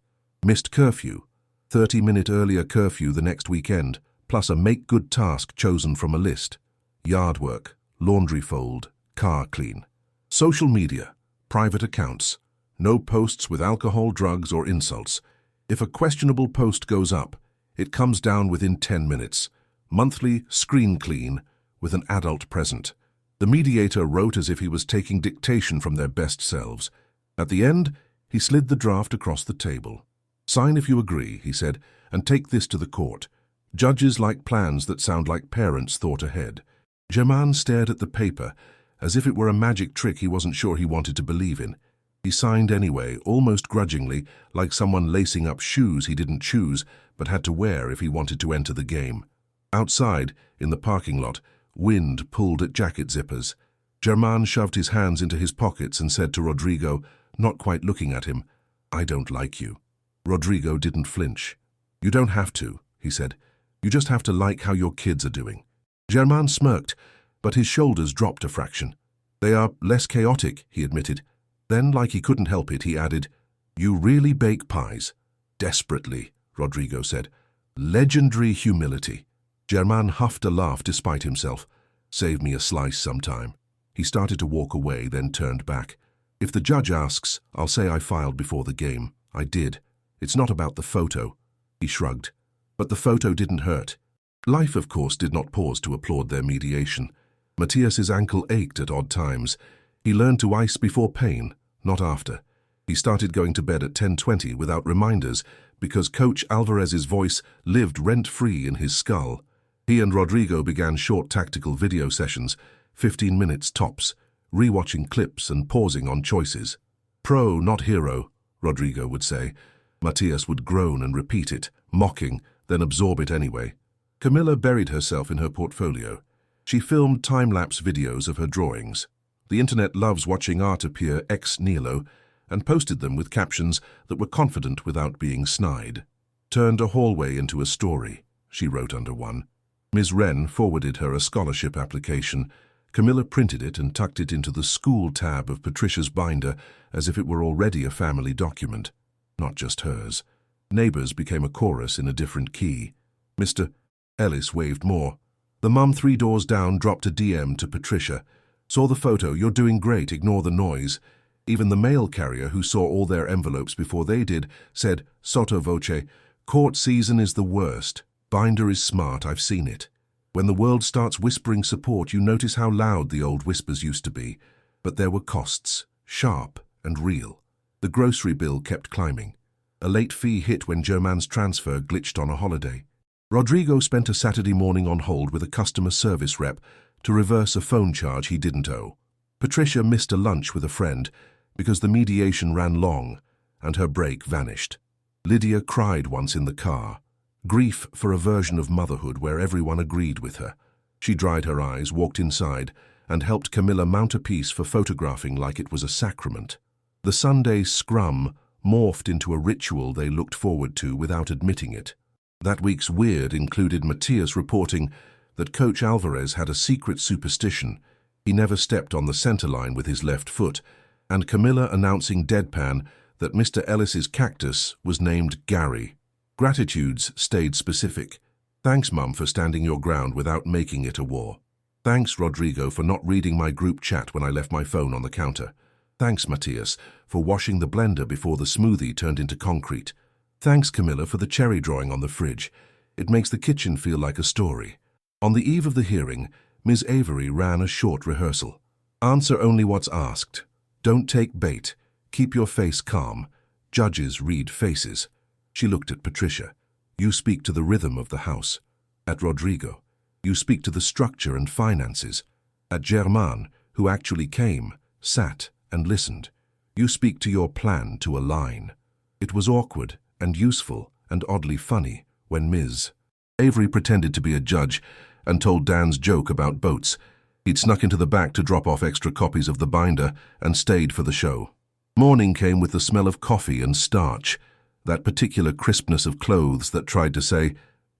Missed curfew, 30-minute earlier curfew the next weekend, plus a make-good task chosen from a list. Yard work, laundry fold, car clean. Social media, private accounts. No posts with alcohol, drugs, or insults. If a questionable post goes up, it comes down within 10 minutes. Monthly screen clean with an adult present. The mediator wrote as if he was taking dictation from their best selves. At the end, he slid the draft across the table. Sign if you agree, he said, and take this to the court. Judges like plans that sound like parents thought ahead. Germain stared at the paper as if it were a magic trick he wasn't sure he wanted to believe in. He signed anyway, almost grudgingly, like someone lacing up shoes he didn't choose but had to wear if he wanted to enter the game. Outside, in the parking lot, wind pulled at jacket zippers. Germain shoved his hands into his pockets and said to Rodrigo, not quite looking at him, I don't like you. Rodrigo didn't flinch. You don't have to, he said. You just have to like how your kids are doing. Germain smirked, but his shoulders dropped a fraction. They are less chaotic, he admitted. Then, like he couldn't help it, he added, You really bake pies. Desperately, Rodrigo said. Legendary humility. Germain huffed a laugh despite himself. Save me a slice sometime. He started to walk away, then turned back. If the judge asks, I'll say I filed before the game. I did. It's not about the photo. He shrugged. But the photo didn't hurt. Life, of course, did not pause to applaud their mediation. Matthias's ankle ached at odd times. He learned to ice before pain, not after. He started going to bed at 10:20 without reminders because Coach Alvarez's voice lived rent-free in his skull. He and Rodrigo began short tactical video sessions, 15 minutes tops, rewatching clips and pausing on choices. Pro, not hero, Rodrigo would say. Matthias would groan and repeat it, mocking, then absorb it anyway. Camilla buried herself in her portfolio. She filmed time-lapse videos of her drawings. The internet loves watching art appear ex nihilo, and posted them with captions that were confident without being snide. Turned a hallway into a story, she wrote under one. Ms. Wren forwarded her a scholarship application. Camilla printed it and tucked it into the school tab of Patricia's binder as if it were already a family document. Not just hers. Neighbors became a chorus in a different key. Mr. Ellis waved more. The mum 3 doors down dropped a DM to Patricia. Saw the photo, you're doing great, ignore the noise. Even the mail carrier, who saw all their envelopes before they did, said, sotto voce, court season is the worst. Binder is smart, I've seen it. When the world starts whispering support, you notice how loud the old whispers used to be. But there were costs, sharp and real. The grocery bill kept climbing. A late fee hit when Germain's transfer glitched on a holiday. Rodrigo spent a Saturday morning on hold with a customer service rep to reverse a phone charge he didn't owe. Patricia missed a lunch with a friend because the mediation ran long and her break vanished. Lydia cried once in the car. Grief for a version of motherhood where everyone agreed with her. She dried her eyes, walked inside, and helped Camilla mount a piece for photographing like it was a sacrament. The Sunday scrum morphed into a ritual they looked forward to without admitting it. That week's weird included Matthias reporting that Coach Alvarez had a secret superstition. He never stepped on the center line with his left foot, and Camilla announcing deadpan that Mr. Ellis's cactus was named Gary. Gratitudes stayed specific. Thanks, Mum, for standing your ground without making it a war. Thanks, Rodrigo, for not reading my group chat when I left my phone on the counter. Thanks, Matthias, for washing the blender before the smoothie turned into concrete. Thanks, Camilla, for the cherry drawing on the fridge. It makes the kitchen feel like a story. On the eve of the hearing, Ms. Avery ran a short rehearsal. Answer only what's asked. Don't take bait. Keep your face calm. Judges read faces. She looked at Patricia. You speak to the rhythm of the house. At Rodrigo, you speak to the structure and finances. At Germain, who actually came, sat, and listened, You speak to your plan to a line. It was awkward and useful and oddly funny when Ms. Avery pretended to be a judge and told Dan's joke about boats. He'd snuck into the back to drop off extra copies of the binder and stayed for the show. Morning came with the smell of coffee and starch, that particular crispness of clothes that tried to say,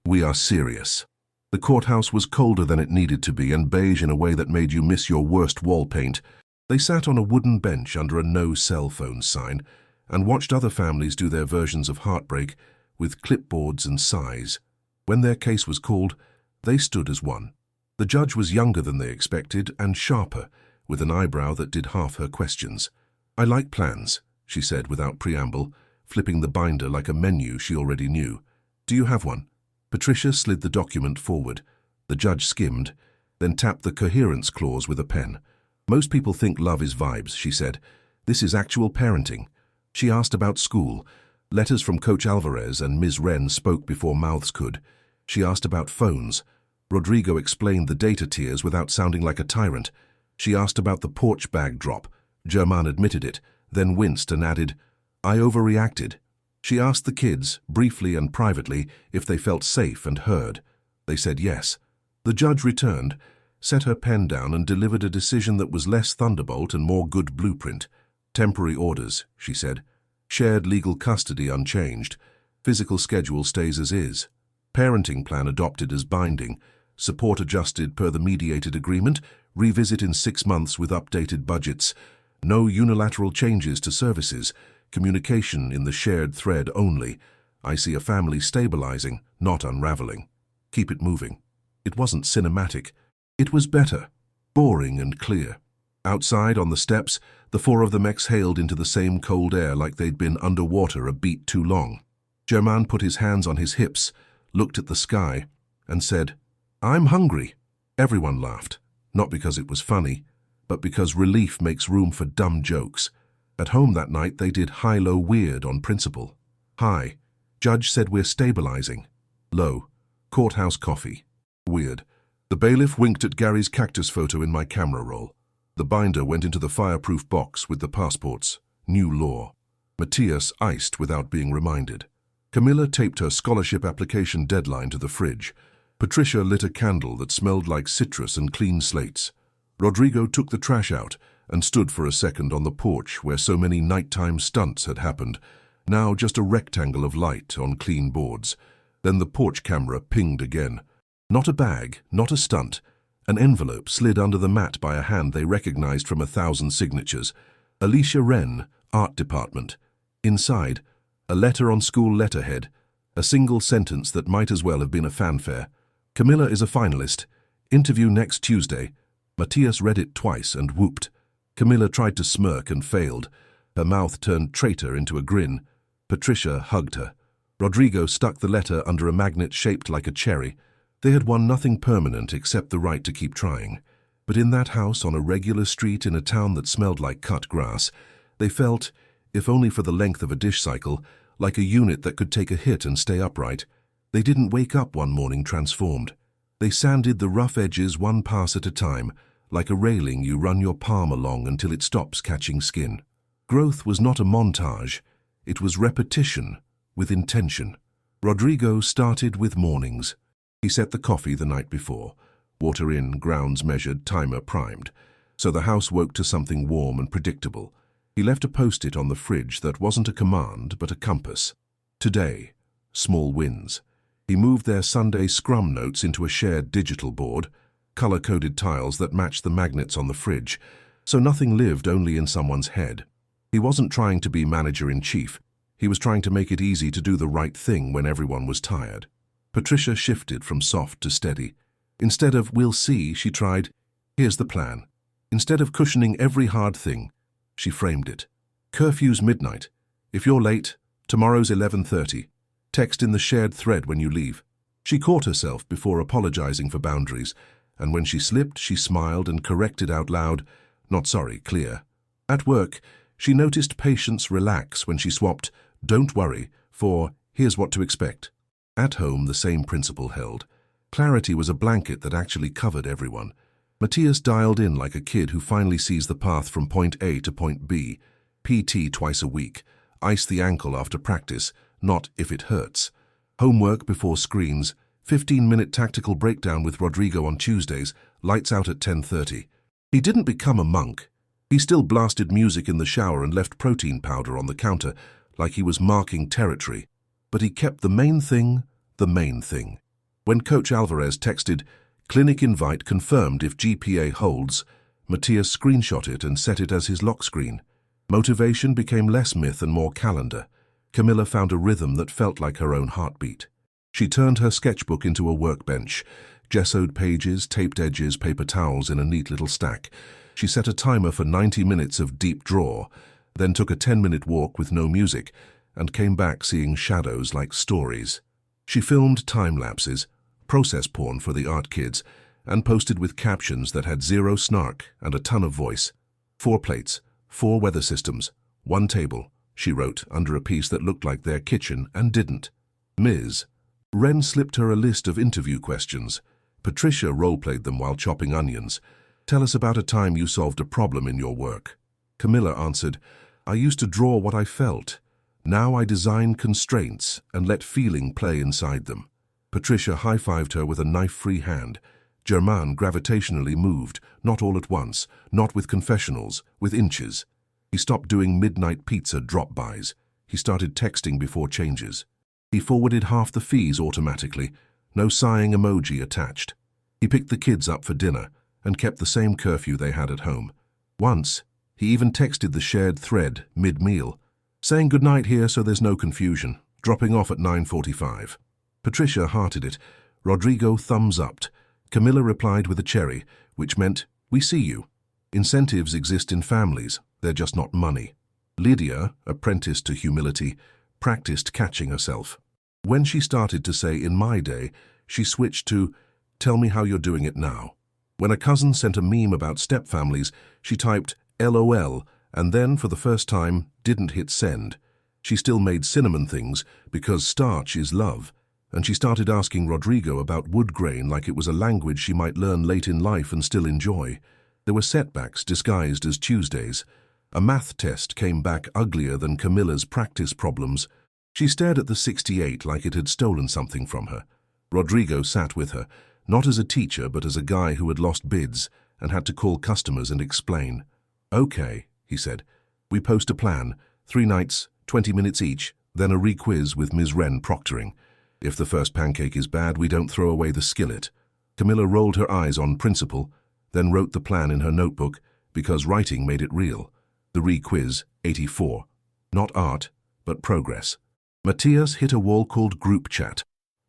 "We are serious." The courthouse was colder than it needed to be and beige in a way that made you miss your worst wall paint. They sat on a wooden bench under a no cell phone sign and watched other families do their versions of heartbreak with clipboards and sighs. When their case was called, they stood as one. The judge was younger than they expected and sharper, with an eyebrow that did half her questions. "I like plans," she said without preamble, flipping the binder like a menu she already knew. "Do you have one?" Patricia slid the document forward. The judge skimmed, then tapped the coherence clause with a pen. "Most people think love is vibes," she said. "This is actual parenting." She asked about school. Letters from Coach Alvarez and Ms. Wren spoke before mouths could. She asked about phones. Rodrigo explained the data tiers without sounding like a tyrant. She asked about the porch bag drop. Germain admitted it, then winced and added, "I overreacted." She asked the kids, briefly and privately, if they felt safe and heard. They said yes. The judge returned, set her pen down and delivered a decision that was less Thunderbolt and more good blueprint. "Temporary orders," she said. "Shared legal custody unchanged. Physical schedule stays as is. Parenting plan adopted as binding. Support adjusted per the mediated agreement. Revisit in 6 months with updated budgets. No unilateral changes to services. Communication in the shared thread only. I see a family stabilizing, not unraveling. Keep it moving." It wasn't cinematic. It was better, boring and clear. Outside on the steps, the four of them exhaled into the same cold air like they'd been underwater a beat too long. Germain put his hands on his hips, looked at the sky, and said, "I'm hungry." Everyone laughed, not because it was funny, but because relief makes room for dumb jokes. At home that night they did high-low weird on principle. High, judge said we're stabilizing. Low, courthouse coffee. Weird. The bailiff winked at Gary's cactus photo in my camera roll. The binder went into the fireproof box with the passports. New law. Matthias iced without being reminded. Camilla taped her scholarship application deadline to the fridge. Patricia lit a candle that smelled like citrus and clean slates. Rodrigo took the trash out and stood for a second on the porch where so many nighttime stunts had happened, now just a rectangle of light on clean boards. Then the porch camera pinged again. Not a bag, not a stunt. An envelope slid under the mat by a hand they recognized from 1,000 signatures. Alicia Wren, Art Department. Inside, a letter on school letterhead, a single sentence that might as well have been a fanfare. "Camilla is a finalist. Interview next Tuesday." Matthias read it twice and whooped. Camilla tried to smirk and failed. Her mouth turned traitor into a grin. Patricia hugged her. Rodrigo stuck the letter under a magnet shaped like a cherry. They had won nothing permanent except the right to keep trying. But in that house on a regular street in a town that smelled like cut grass, they felt, if only for the length of a dish cycle, like a unit that could take a hit and stay upright. They didn't wake up one morning transformed. They sanded the rough edges one pass at a time, like a railing you run your palm along until it stops catching skin. Growth was not a montage, it was repetition with intention. Rodrigo started with mornings. He set the coffee the night before, water in, grounds measured, timer primed, so the house woke to something warm and predictable. He left a post-it on the fridge that wasn't a command but a compass. Today, small wins. He moved their Sunday scrum notes into a shared digital board, color-coded tiles that matched the magnets on the fridge, so nothing lived only in someone's head. He wasn't trying to be manager-in-chief. He was trying to make it easy to do the right thing when everyone was tired. Patricia shifted from soft to steady. Instead of "we'll see," she tried, "here's the plan." Instead of cushioning every hard thing, she framed it. "Curfew's midnight. If you're late, tomorrow's 11:30. Text in the shared thread when you leave." She caught herself before apologizing for boundaries, and when she slipped, she smiled and corrected out loud, "Not sorry, clear." At work, she noticed patience relax when she swapped "don't worry" for "here's what to expect." At home, the same principle held. Clarity was a blanket that actually covered everyone. Matthias dialed in like a kid who finally sees the path from point A to point B. PT twice a week. Ice the ankle after practice, not if it hurts. Homework before screens. 15-minute tactical breakdown with Rodrigo on Tuesdays. Lights out at 10:30. He didn't become a monk. He still blasted music in the shower and left protein powder on the counter like he was marking territory. But he kept the main thing the main thing. When Coach Alvarez texted, "Clinic invite confirmed if GPA holds," Matias screenshot it and set it as his lock screen. Motivation became less myth and more calendar. Camilla found a rhythm that felt like her own heartbeat. She turned her sketchbook into a workbench. Gessoed pages, taped edges, paper towels in a neat little stack. She set a timer for 90 minutes of deep draw, then took a 10-minute walk with no music, and came back seeing shadows like stories. She filmed time-lapses, process porn for the art kids, and posted with captions that had zero snark and a ton of voice. 4 plates, 4 weather systems, 1 table, she wrote under a piece that looked like their kitchen and didn't. Ms. Wren slipped her a list of interview questions. Patricia role-played them while chopping onions. "Tell us about a time you solved a problem in your work." Camilla answered, "I used to draw what I felt. Now I design constraints and let feeling play inside them." Patricia high-fived her with a knife-free hand. Germain gravitationally moved, not all at once, not with confessionals, with inches. He stopped doing midnight pizza drop-bys. He started texting before changes. He forwarded half the fees automatically, no sighing emoji attached. He picked the kids up for dinner and kept the same curfew they had at home. Once, he even texted the shared thread mid-meal, saying goodnight here so there's no confusion, dropping off at 9:45. Patricia hearted it. Rodrigo thumbs-upped. Camilla replied with a cherry, which meant, "We see you." Incentives exist in families, they're just not money. Lydia, apprenticed to humility, practiced catching herself. When she started to say, "in my day," she switched to, "tell me how you're doing it now." When a cousin sent a meme about stepfamilies, she typed LOL and then, for the first time, didn't hit send. She still made cinnamon things because starch is love, and she started asking Rodrigo about wood grain like it was a language she might learn late in life and still enjoy. There were setbacks disguised as Tuesdays. A math test came back uglier than Camilla's practice problems. She stared at the 68 like it had stolen something from her. Rodrigo sat with her, not as a teacher but as a guy who had lost bids and had to call customers and explain. "Okay," he said. "We post a plan, 3 nights, 20 minutes each, then a re-quiz with Ms. Wren proctoring. If the first pancake is bad, we don't throw away the skillet." Camilla rolled her eyes on principle, then wrote the plan in her notebook because writing made it real. The re-quiz, 84. Not art, but progress. Matias hit a wall called group chat.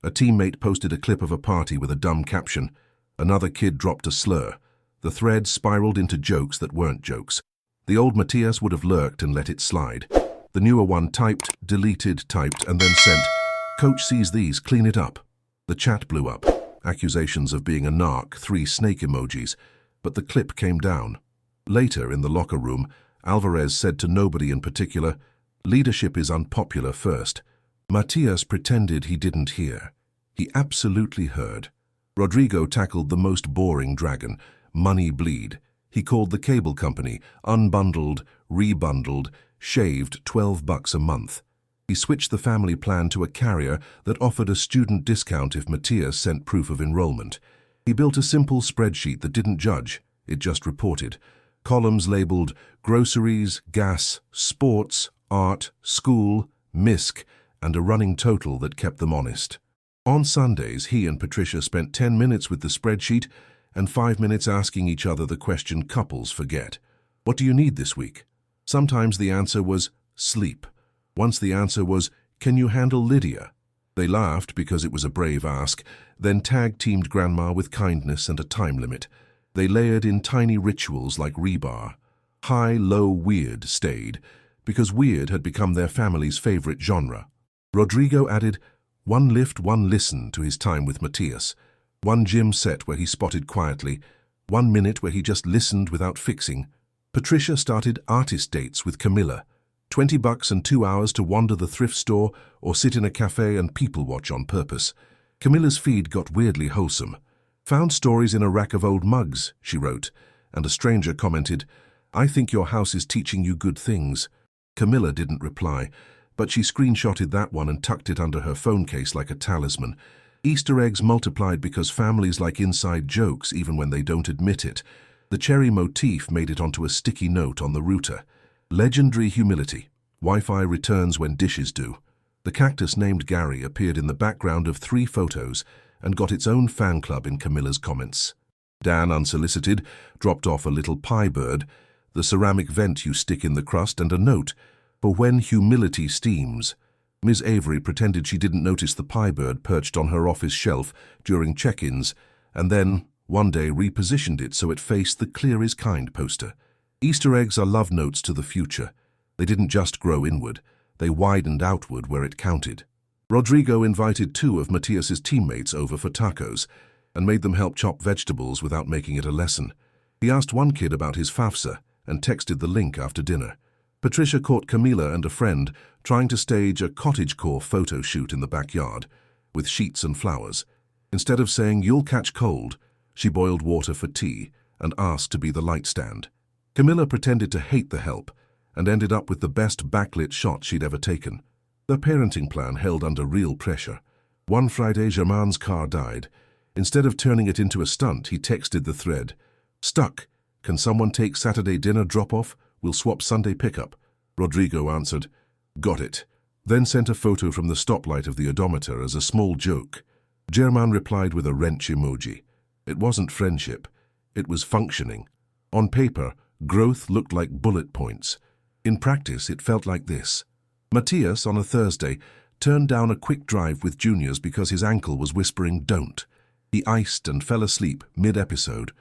A teammate posted a clip of a party with a dumb caption. Another kid dropped a slur. The thread spiraled into jokes that weren't jokes. The old Matias would have lurked and let it slide. The newer one typed, deleted, typed, and then sent, "Coach sees these, clean it up." The chat blew up. Accusations of being a narc, 3 snake emojis, but the clip came down. Later, in the locker room, Alvarez said to nobody in particular, "Leadership is unpopular first." Matias pretended he didn't hear. He absolutely heard. Rodrigo tackled the most boring dragon, money bleed. He called the cable company, unbundled, rebundled, shaved $12 a month. He switched the family plan to a carrier that offered a student discount if Matias sent proof of enrollment. He built a simple spreadsheet that didn't judge, it just reported. Columns labeled groceries, gas, sports, art, school, MISC, and a running total that kept them honest. On Sundays, he and Patricia spent 10 minutes with the spreadsheet and 5 minutes asking each other the question couples forget. "What do you need this week?" Sometimes the answer was sleep. Once the answer was, "Can you handle Lydia?" They laughed because it was a brave ask, then tag-teamed Grandma with kindness and a time limit. They layered in tiny rituals like rebar. High, low, weird stayed, because weird had become their family's favorite genre. Rodrigo added 1 lift, 1 listen to his time with Matias, 1 gym set where he spotted quietly, 1 minute where he just listened without fixing. Patricia started artist dates with Camilla, $20 and 2 hours to wander the thrift store or sit in a cafe and people watch on purpose. Camilla's feed got weirdly wholesome. "Found stories in a rack of old mugs," she wrote, and a stranger commented, "I think your house is teaching you good things." Camilla didn't reply, but she screenshotted that one and tucked it under her phone case like a talisman. Easter eggs multiplied because families like inside jokes even when they don't admit it. The cherry motif made it onto a sticky note on the router. Legendary humility. Wi-Fi returns when dishes do. The cactus named Gary appeared in the background of 3 photos and got its own fan club in Camilla's comments. Dan, unsolicited, dropped off a little pie bird, the ceramic vent you stick in the crust, and a note, for when humility steams. Ms. Avery pretended she didn't notice the pie bird perched on her office shelf during check-ins, and then, one day, repositioned it so it faced the Clear is Kind poster. Easter eggs are love notes to the future. They didn't just grow inward, they widened outward where it counted. Rodrigo invited 2 of Matias's teammates over for tacos and made them help chop vegetables without making it a lesson. He asked one kid about his FAFSA and texted the link after dinner. Patricia caught Camila and a friend trying to stage a cottagecore photo shoot in the backyard with sheets and flowers. Instead of saying, "You'll catch cold," she boiled water for tea and asked to be the light stand. Camila pretended to hate the help and ended up with the best backlit shot she'd ever taken. The parenting plan held under real pressure. One Friday, Germain's car died. Instead of turning it into a stunt, he texted the thread, "Stuck. Can someone take Saturday dinner drop-off? We'll swap Sunday pickup." Rodrigo answered, "Got it," then sent a photo from the stoplight of the odometer as a small joke. Germain replied with a wrench emoji. It wasn't friendship. It was functioning. On paper, growth looked like bullet points. In practice, it felt like this. Matias, on a Thursday, turned down a quick drive with juniors because his ankle was whispering "don't." He iced and fell asleep mid-episode.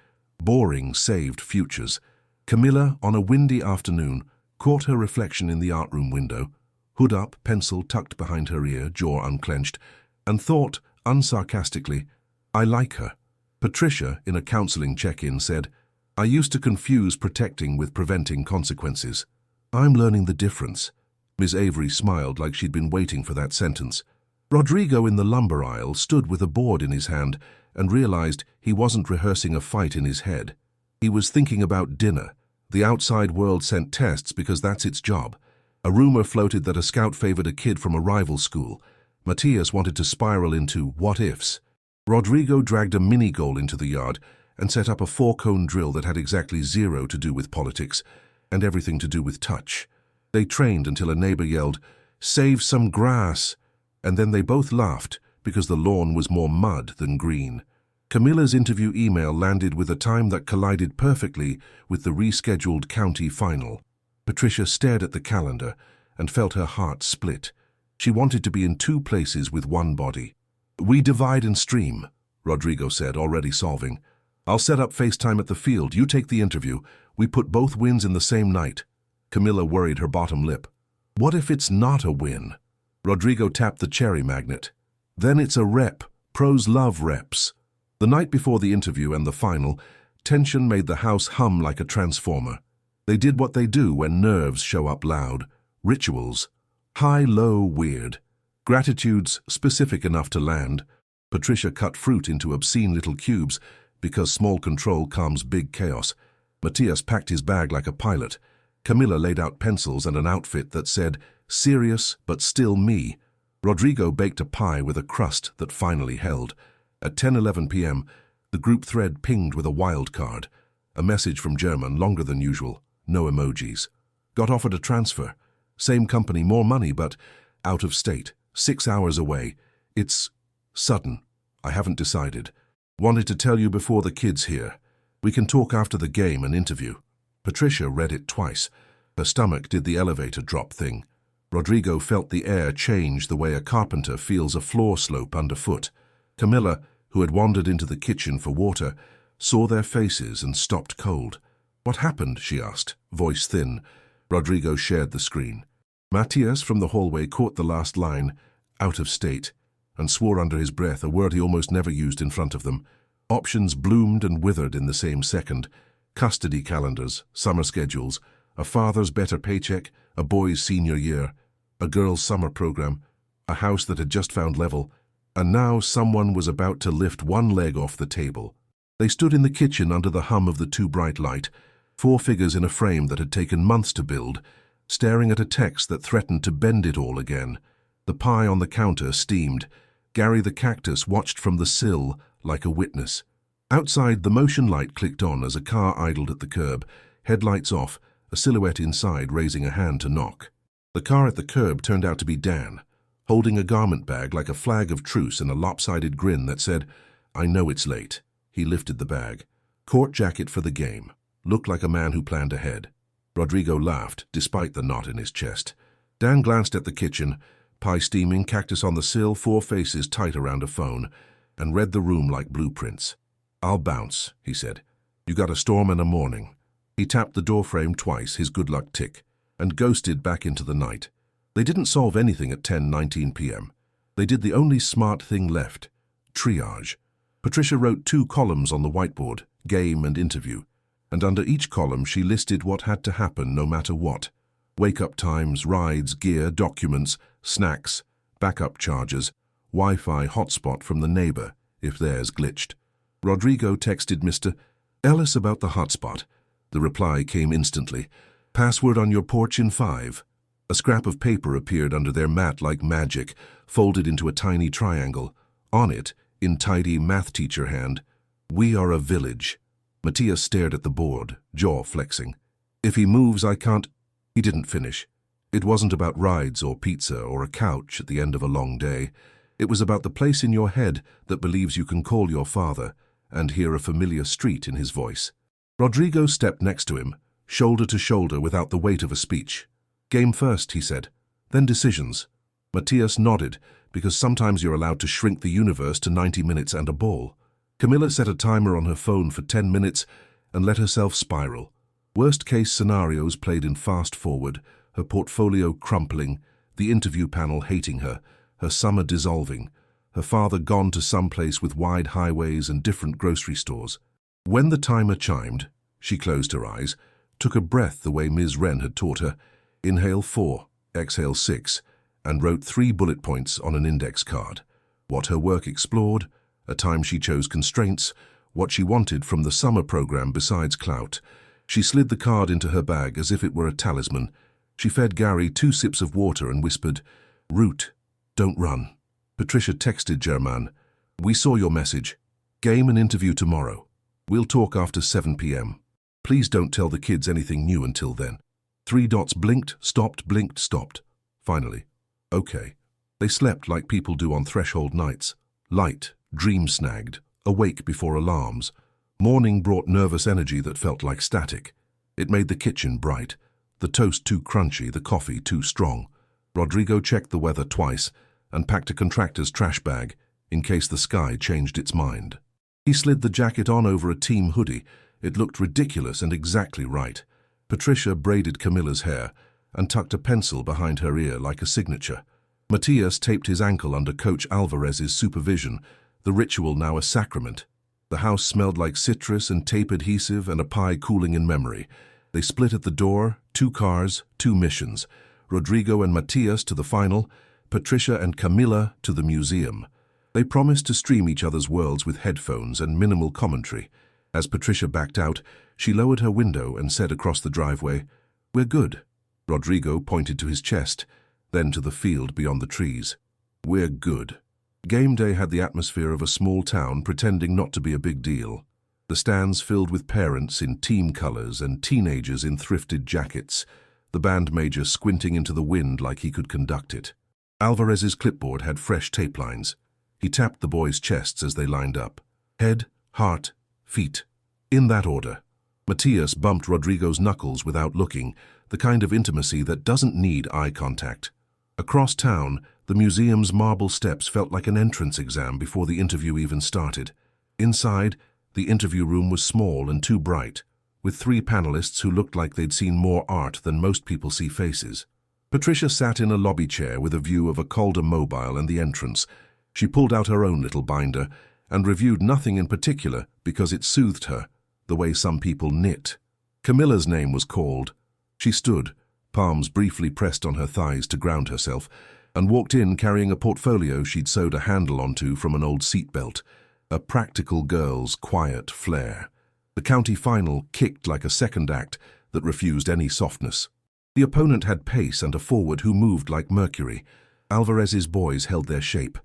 Boring saved futures. Camilla, on a windy afternoon, caught her reflection in the art room window, hood up, pencil tucked behind her ear, jaw unclenched, and thought, unsarcastically, "I like her." Patricia, in a counseling check-in, said, "I used to confuse protecting with preventing consequences. I'm learning the difference." Ms. Avery smiled like she'd been waiting for that sentence. Rodrigo in the lumber aisle stood with a board in his hand and realized he wasn't rehearsing a fight in his head. He was thinking about dinner. The outside world sent tests because that's its job. A rumor floated that a scout favored a kid from a rival school. Matias wanted to spiral into what-ifs. Rodrigo dragged a mini-goal into the yard and set up a 4-cone drill that had exactly 0 to do with politics and everything to do with touch. They trained until a neighbor yelled, "Save some grass," and then they both laughed because the lawn was more mud than green. Camilla's interview email landed with a time that collided perfectly with the rescheduled county final. Patricia stared at the calendar and felt her heart split. She wanted to be in 2 places with one body. "We divide and stream," Rodrigo said, already solving. "I'll set up FaceTime at the field. You take the interview. We put both wins in the same night." Camilla worried her bottom lip. "What if it's not a win?" Rodrigo tapped the cherry magnet. "Then it's a rep. Pros love reps." The night before the interview and the final, tension made the house hum like a transformer. They did what they do when nerves show up loud. Rituals. High, low, weird. Gratitudes specific enough to land. Patricia cut fruit into obscene little cubes because small control calms big chaos. Matias packed his bag like a pilot. Camilla laid out pencils and an outfit that said, "Serious, but still me." Rodrigo baked a pie with a crust that finally held. At 10:11 p.m., the group thread pinged with a wild card. A message from German, longer than usual. No emojis. Got offered a transfer. Same company, more money, but out of state. 6 hours away. It's sudden. I haven't decided. Wanted to tell you before the kids here. We can talk after the game and interview. Patricia read it twice. Her stomach did the elevator drop thing. Rodrigo felt the air change the way a carpenter feels a floor slope underfoot. Camilla, who had wandered into the kitchen for water, saw their faces and stopped cold. "What happened?" she asked, voice thin. Rodrigo shared the screen. Matias from the hallway caught the last line, "out of state," and swore under his breath, a word he almost never used in front of them. Options bloomed and withered in the same second. Custody calendars, summer schedules, a father's better paycheck, a boy's senior year, a girl's summer program, a house that had just found level, and now someone was about to lift one leg off the table. They stood in the kitchen under the hum of the too bright light, 4 figures in a frame that had taken months to build, staring at a text that threatened to bend it all again. The pie on the counter steamed. Gary the cactus watched from the sill like a witness. Outside, the motion light clicked on as a car idled at the curb, headlights off, a silhouette inside raising a hand to knock. The car at the curb turned out to be Dan, holding a garment bag like a flag of truce and a lopsided grin that said, "I know it's late." He lifted the bag. Court jacket for the game. Looked like a man who planned ahead. Rodrigo laughed, despite the knot in his chest. Dan glanced at the kitchen, pie steaming, cactus on the sill, 4 faces tight around a phone, and read the room like blueprints. "I'll bounce," he said. "You got a storm and a morning." He tapped the doorframe twice, his good luck tick, and ghosted back into the night. They didn't solve anything at 10:19 p.m. They did the only smart thing left, triage. Patricia wrote 2 columns on the whiteboard, game and interview, and under each column she listed what had to happen no matter what. Wake-up times, rides, gear, documents, snacks, backup chargers, Wi-Fi hotspot from the neighbor if theirs glitched. Rodrigo texted Mr. Ellis about the hotspot. The reply came instantly. "Password on your porch in 5. A scrap of paper appeared under their mat like magic, folded into a tiny triangle. On it, in tidy math teacher hand, "We are a village." Matthias stared at the board, jaw flexing. "If he moves, I can't—" He didn't finish. It wasn't about rides or pizza or a couch at the end of a long day. It was about the place in your head that believes you can call your father and hear a familiar street in his voice. Rodrigo stepped next to him, shoulder to shoulder without the weight of a speech. "Game first," he said, "then decisions." Matthias nodded, because sometimes you're allowed to shrink the universe to 90 minutes and a ball. Camilla set a timer on her phone for 10 minutes and let herself spiral. Worst-case scenarios played in fast-forward, her portfolio crumpling, the interview panel hating her, her summer dissolving, her father gone to some place with wide highways and different grocery stores. When the timer chimed, she closed her eyes, took a breath the way Ms. Wren had taught her, inhale 4, exhale 6, and wrote 3 bullet points on an index card. What her work explored, a time she chose constraints, what she wanted from the summer program besides clout. She slid the card into her bag as if it were a talisman. She fed Gary 2 sips of water and whispered, "Root, don't run." Patricia texted Germain, "We saw your message. Game and interview tomorrow. We'll talk after 7 p.m. Please don't tell the kids anything new until then." 3 dots blinked, stopped, blinked, stopped. Finally, okay. They slept like people do on threshold nights. Light, dream-snagged, awake before alarms. Morning brought nervous energy that felt like static. It made the kitchen bright. The toast too crunchy, the coffee too strong. Rodrigo checked the weather twice and packed a contractor's trash bag in case the sky changed its mind. He slid the jacket on over a team hoodie. It looked ridiculous and exactly right. Patricia braided Camilla's hair and tucked a pencil behind her ear like a signature. Matthias taped his ankle under Coach Alvarez's supervision, the ritual now a sacrament. The house smelled like citrus and tape adhesive and a pie cooling in memory. They split at the door, 2 cars, 2 missions. Rodrigo and Matthias to the final, Patricia and Camilla to the museum. They promised to stream each other's worlds with headphones and minimal commentary. As Patricia backed out, she lowered her window and said across the driveway, "We're good." Rodrigo pointed to his chest, then to the field beyond the trees. "We're good." Game day had the atmosphere of a small town pretending not to be a big deal. The stands filled with parents in team colors and teenagers in thrifted jackets, the band major squinting into the wind like he could conduct it. Alvarez's clipboard had fresh tape lines. He tapped the boys' chests as they lined up. Head, heart, feet. In that order. Matthias bumped Rodrigo's knuckles without looking, the kind of intimacy that doesn't need eye contact. Across town, the museum's marble steps felt like an entrance exam before the interview even started. Inside, the interview room was small and too bright, with 3 panelists who looked like they'd seen more art than most people see faces. Patricia sat in a lobby chair with a view of a Calder mobile and the entrance. She pulled out her own little binder and reviewed nothing in particular because it soothed her, the way some people knit. Camilla's name was called. She stood, palms briefly pressed on her thighs to ground herself, and walked in carrying a portfolio she'd sewed a handle onto from an old seatbelt, a practical girl's quiet flair. The county final kicked like a second act that refused any softness. The opponent had pace and a forward who moved like Mercury. Alvarez's boys held their shape.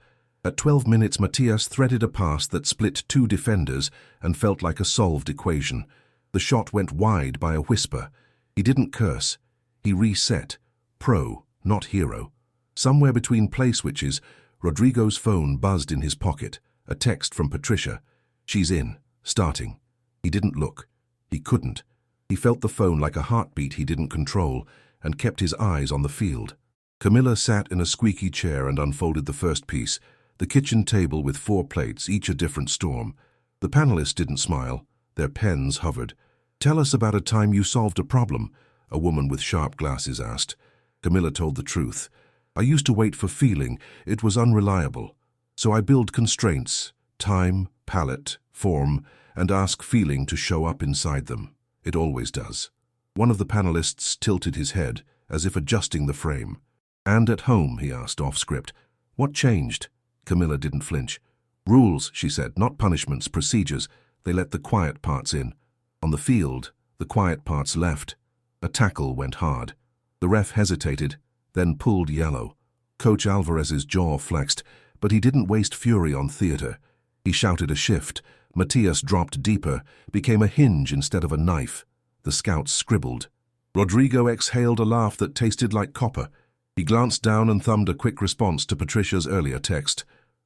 At 12 minutes, Matias threaded a pass that split two defenders and felt like a solved equation. The shot went wide by a whisper. He didn't curse. He reset. Pro, not hero. Somewhere between play switches, Rodrigo's phone buzzed in his pocket. A text from Patricia. She's in. Starting. He didn't look. He couldn't. He felt the phone like a heartbeat he didn't control and kept his eyes on the field. Camilla sat in a squeaky chair and unfolded the first piece, the kitchen table with 4 plates, each a different storm. The panelists didn't smile. Their pens hovered. "Tell us about a time you solved a problem," a woman with sharp glasses asked. Camilla told the truth. "I used to wait for feeling. It was unreliable. So I build constraints, time, palette, form, and ask feeling to show up inside them. It always does." One of the panelists tilted his head, as if adjusting the frame. "And at home?" he asked off script. "What changed?" Camilla didn't flinch. "Rules," she said, "not punishments, procedures. They let the quiet parts in. On the field, the quiet parts left." A tackle went hard. The ref hesitated, then pulled yellow. Coach Alvarez's jaw flexed, but he didn't waste fury on theater. He shouted a shift. Matias dropped deeper, became a hinge instead of a knife. The scouts scribbled. Rodrigo exhaled a laugh that tasted like copper. He glanced down and thumbed a quick response to Patricia's earlier text.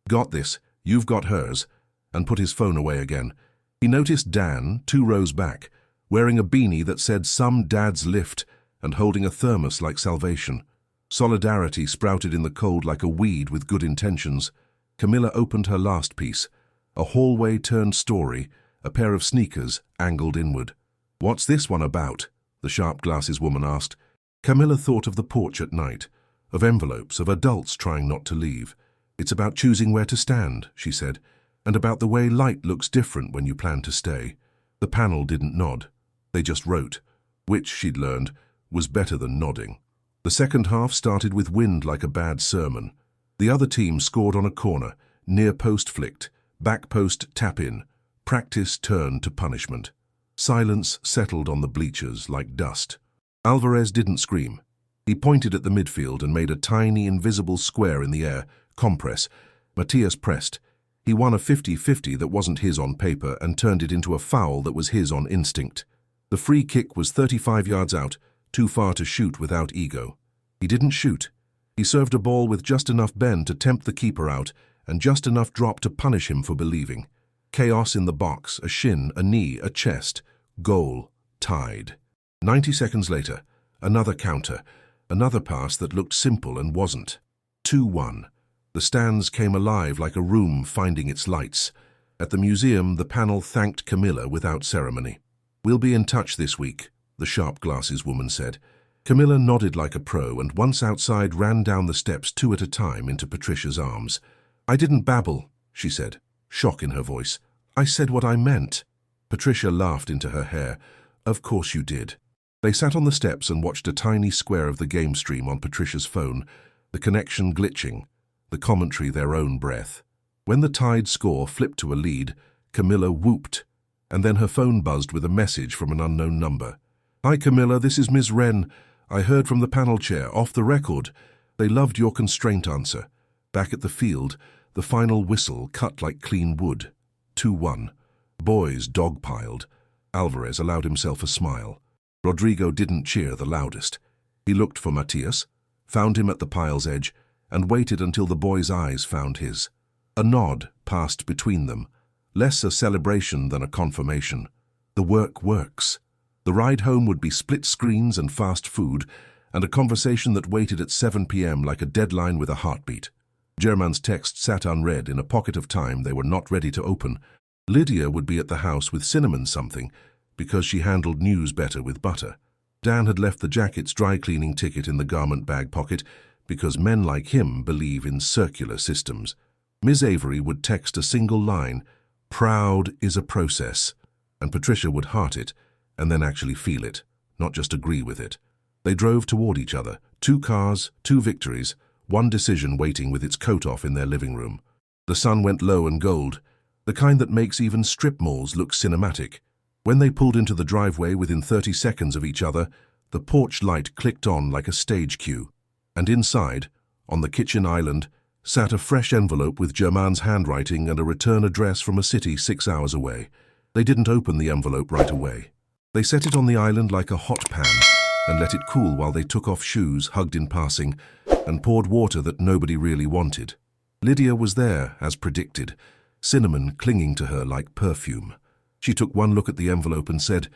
"Got this, you've got hers," and put his phone away again. He noticed Dan, 2 rows back, wearing a beanie that said "Some Dads Lift" and holding a thermos like salvation. Solidarity sprouted in the cold like a weed with good intentions. Camilla opened her last piece. A hallway-turned story, a pair of sneakers angled inward. "What's this one about?" the sharp glasses woman asked. Camilla thought of the porch at night, of envelopes, of adults trying not to leave. "It's about choosing where to stand," she said, "and about the way light looks different when you plan to stay." The panel didn't nod. They just wrote, which, she'd learned, was better than nodding. The second half started with wind like a bad sermon. The other team scored on a corner, near post flicked, back post tap-in. Practice turned to punishment. Silence settled on the bleachers like dust. Alvarez didn't scream. He pointed at the midfield and made a tiny, invisible square in the air. Compress. Matias pressed. He won a 50-50 that wasn't his on paper and turned it into a foul that was his on instinct. The free kick was 35 yards out, too far to shoot without ego. He didn't shoot. He served a ball with just enough bend to tempt the keeper out and just enough drop to punish him for believing. Chaos in the box, a shin, a knee, a chest. Goal. Tied. 90 seconds later, another counter, another pass that looked simple and wasn't. 2-1. The stands came alive like a room finding its lights. At the museum, the panel thanked Camilla without ceremony. "We'll be in touch this week," the sharp glasses woman said. Camilla nodded like a pro and once outside ran down the steps 2 at a time into Patricia's arms. "I didn't babble," she said, shock in her voice. "I said what I meant." Patricia laughed into her hair. "Of course you did." They sat on the steps and watched a tiny square of the game stream on Patricia's phone, the connection glitching, the commentary their own breath. When the tied score flipped to a lead, Camilla whooped, and then her phone buzzed with a message from an unknown number. "Hi Camilla, this is Ms. Wren. I heard from the panel chair, off the record. They loved your constraint answer." Back at the field, the final whistle cut like clean wood. 2-1. Boys dogpiled. Alvarez allowed himself a smile. Rodrigo didn't cheer the loudest. He looked for Matias, found him at the pile's edge, and waited until the boy's eyes found his. A nod passed between them, less a celebration than a confirmation. The work works. The ride home would be split screens and fast food, and a conversation that waited at 7 p.m. like a deadline with a heartbeat. German's text sat unread in a pocket of time they were not ready to open. Lydia would be at the house with cinnamon something, because she handled news better with butter. Dan had left the jacket's dry-cleaning ticket in the garment bag pocket, because men like him believe in circular systems. Ms. Avery would text a single line, "Proud is a process," and Patricia would heart it, and then actually feel it, not just agree with it. They drove toward each other, 2 cars, 2 victories, 1 decision waiting with its coat off in their living room. The sun went low and gold, the kind that makes even strip malls look cinematic. When they pulled into the driveway within 30 seconds of each other, the porch light clicked on like a stage cue, and inside, on the kitchen island, sat a fresh envelope with Germain's handwriting and a return address from a city 6 hours away. They didn't open the envelope right away. They set it on the island like a hot pan and let it cool while they took off shoes, hugged in passing, and poured water that nobody really wanted. Lydia was there, as predicted, cinnamon clinging to her like perfume. She took one look at the envelope and said,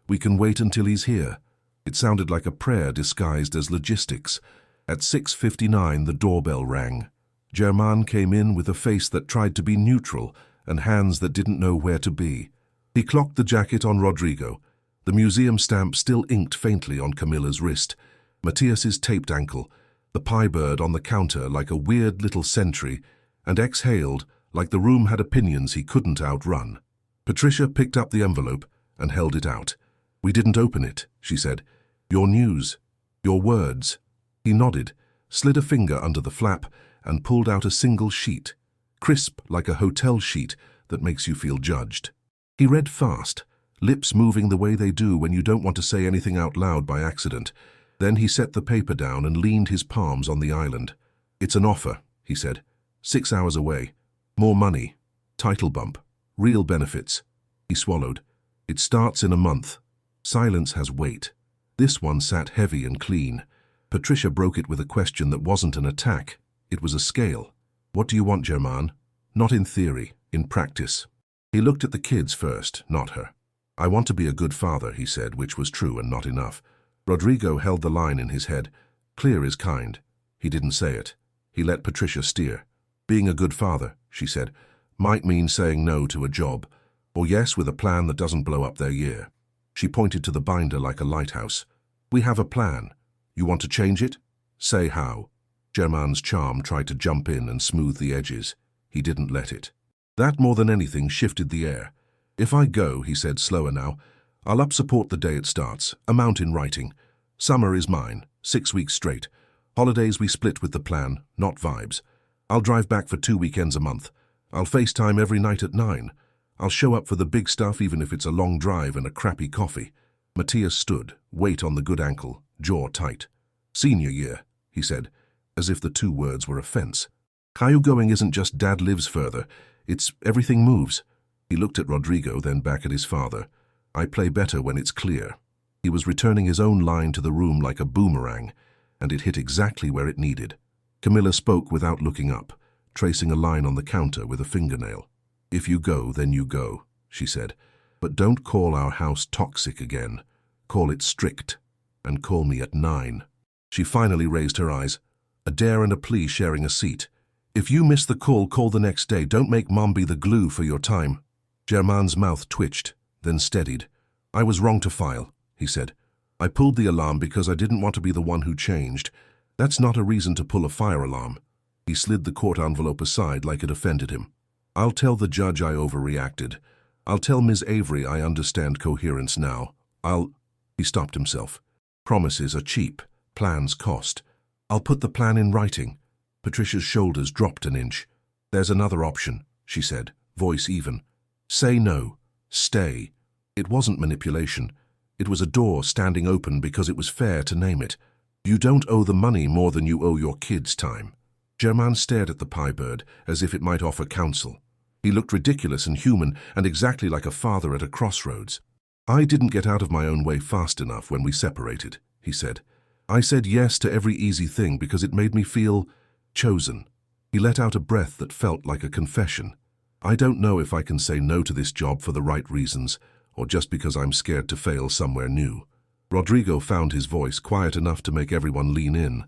"We can wait until he's here." It sounded like a prayer disguised as logistics. At 6:59 the doorbell rang. Germain came in with a face that tried to be neutral and hands that didn't know where to be. He clocked the jacket on Rodrigo, the museum stamp still inked faintly on Camilla's wrist, Matthias's taped ankle, the pie bird on the counter like a weird little sentry, and exhaled like the room had opinions he couldn't outrun. Patricia picked up the envelope and held it out. "We didn't open it," she said. "Your news. Your words." He nodded, slid a finger under the flap, and pulled out a single sheet, crisp like a hotel sheet that makes you feel judged. He read fast, lips moving the way they do when you don't want to say anything out loud by accident. Then he set the paper down and leaned his palms on the island. "It's an offer," he said. 6 hours away. More money. Title bump. Real benefits." He swallowed. "It starts in a month." Silence has weight. This one sat heavy and clean. Patricia broke it with a question that wasn't an attack. It was a scale. "What do you want, Germain?" "Not in theory, in practice." He looked at the kids first, not her. "I want to be a good father," he said, which was true and not enough. Rodrigo held the line in his head. "Clear is kind." He didn't say it. He let Patricia steer. "Being a good father," she said, "might mean saying no to a job, or yes with a plan that doesn't blow up their year." She pointed to the binder like a lighthouse. "We have a plan. You want to change it? Say how." Germain's charm tried to jump in and smooth the edges. He didn't let it. That more than anything shifted the air. "If I go," he said slower now, "I'll up-support the day it starts, amount in writing. Summer is mine, 6 weeks straight. Holidays we split with the plan, not vibes. I'll drive back for 2 weekends a month. I'll FaceTime every night at 9. I'll show up for the big stuff even if it's a long drive and a crappy coffee." Matthias stood, weight on the good ankle, jaw tight. "Senior year," he said, as if the two words were a fence. "How you going isn't just Dad lives further, it's everything moves." He looked at Rodrigo, then back at his father. "I play better when it's clear." He was returning his own line to the room like a boomerang, and it hit exactly where it needed. Camilla spoke without looking up, tracing a line on the counter with a fingernail. "If you go, then you go," she said. "But don't call our house toxic again. Call it strict. And call me at 9. She finally raised her eyes, a dare and a plea sharing a seat. "If you miss the call, call the next day. Don't make Mom be the glue for your time." Germain's mouth twitched, then steadied. "I was wrong to file," he said. "I pulled the alarm because I didn't want to be the one who changed. That's not a reason to pull a fire alarm." He slid the court envelope aside like it offended him. "I'll tell the judge I overreacted. I'll tell Ms. Avery I understand coherence now. He stopped himself. "Promises are cheap. Plans cost. I'll put the plan in writing." Patricia's shoulders dropped an inch. "There's another option," she said, voice even. "Say no. Stay." It wasn't manipulation. It was a door standing open because it was fair to name it. "You don't owe the money more than you owe your kids' time." Germain stared at the pie bird as if it might offer counsel. He looked ridiculous and human and exactly like a father at a crossroads. "I didn't get out of my own way fast enough when we separated," he said. "I said yes to every easy thing because it made me feel chosen." He let out a breath that felt like a confession. "I don't know if I can say no to this job for the right reasons, or just because I'm scared to fail somewhere new." Rodrigo found his voice quiet enough to make everyone lean in.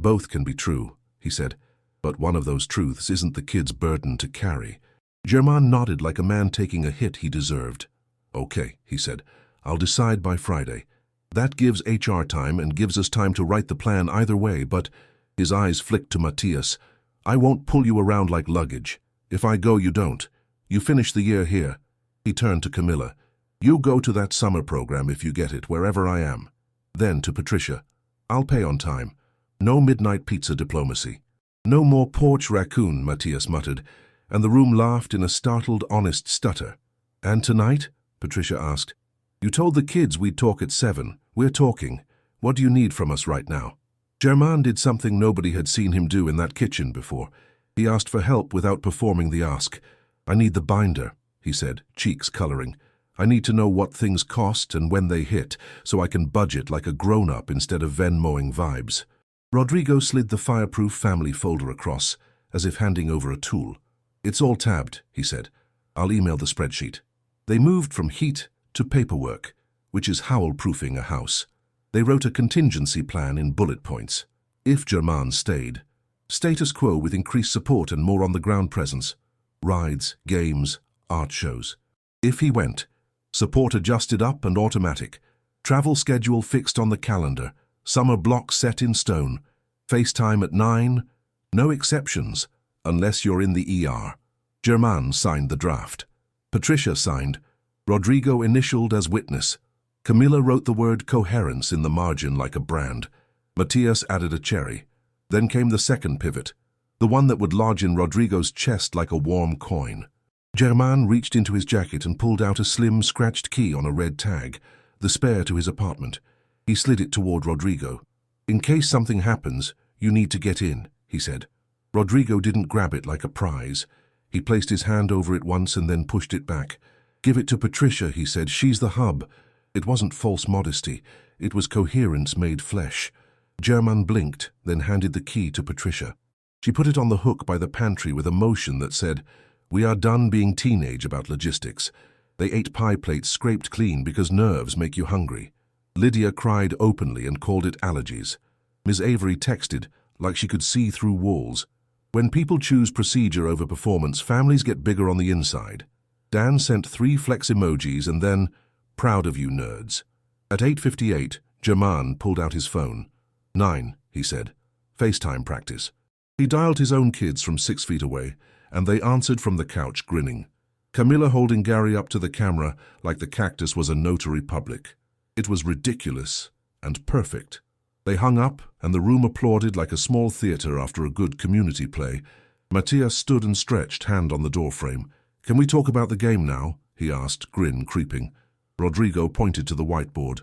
"Both can be true," he said, "but one of those truths isn't the kid's burden to carry." Germain nodded like a man taking a hit he deserved. "Okay," he said, "I'll decide by Friday. That gives HR time and gives us time to write the plan either way, but—" His eyes flicked to Matthias. "I won't pull you around like luggage. If I go, you don't. You finish the year here." He turned to Camilla. "You go to that summer program if you get it, wherever I am." Then to Patricia. "I'll pay on time. No midnight pizza diplomacy." "No more porch raccoon," Matthias muttered, and the room laughed in a startled, honest stutter. "And tonight?" Patricia asked. "You told the kids we'd talk at 7. We're talking. What do you need from us right now? Germain did something nobody had seen him do in that kitchen before. He asked for help without performing the ask. I need the binder, he said, cheeks coloring. I need to know what things cost and when they hit, so I can budget like a grown-up instead of Venmoing vibes. Rodrigo slid the fireproof family folder across, as if handing over a tool. It's all tabbed, he said. I'll email the spreadsheet. They moved from heat to paperwork, which is howl-proofing a house. They wrote a contingency plan in bullet points. If Germain stayed. Status quo with increased support and more on-the-ground presence. Rides, games, art shows. If he went, support adjusted up and automatic. Travel schedule fixed on the calendar. Summer block set in stone. FaceTime at 9. No exceptions, unless you're in the ER. Germain signed the draft. Patricia signed. Rodrigo initialed as witness. Camila wrote the word coherence in the margin like a brand. Matthias added a cherry. Then came the second pivot, the one that would lodge in Rodrigo's chest like a warm coin. Germain reached into his jacket and pulled out a slim, scratched key on a red tag, the spare to his apartment. He slid it toward Rodrigo. In case something happens, you need to get in, he said. Rodrigo didn't grab it like a prize. He placed his hand over it once and then pushed it back. Give it to Patricia, he said. She's the hub. It wasn't false modesty. It was coherence made flesh. Germain blinked, then handed the key to Patricia. She put it on the hook by the pantry with a motion that said, We are done being teenage about logistics. They ate pie plates scraped clean because nerves make you hungry. Lydia cried openly and called it allergies. Miss Avery texted, like she could see through walls. When people choose procedure over performance, families get bigger on the inside. Dan sent 3 flex emojis and then, proud of you nerds. At 8:58, Germain pulled out his phone. 9, he said. FaceTime practice. He dialed his own kids from 6 feet away, and they answered from the couch, grinning. Camilla holding Gary up to the camera like the cactus was a notary public. It was ridiculous and perfect. They hung up, and the room applauded like a small theater after a good community play. Matthias stood and stretched, hand on the doorframe. Can we talk about the game now? He asked, grin creeping. Rodrigo pointed to the whiteboard.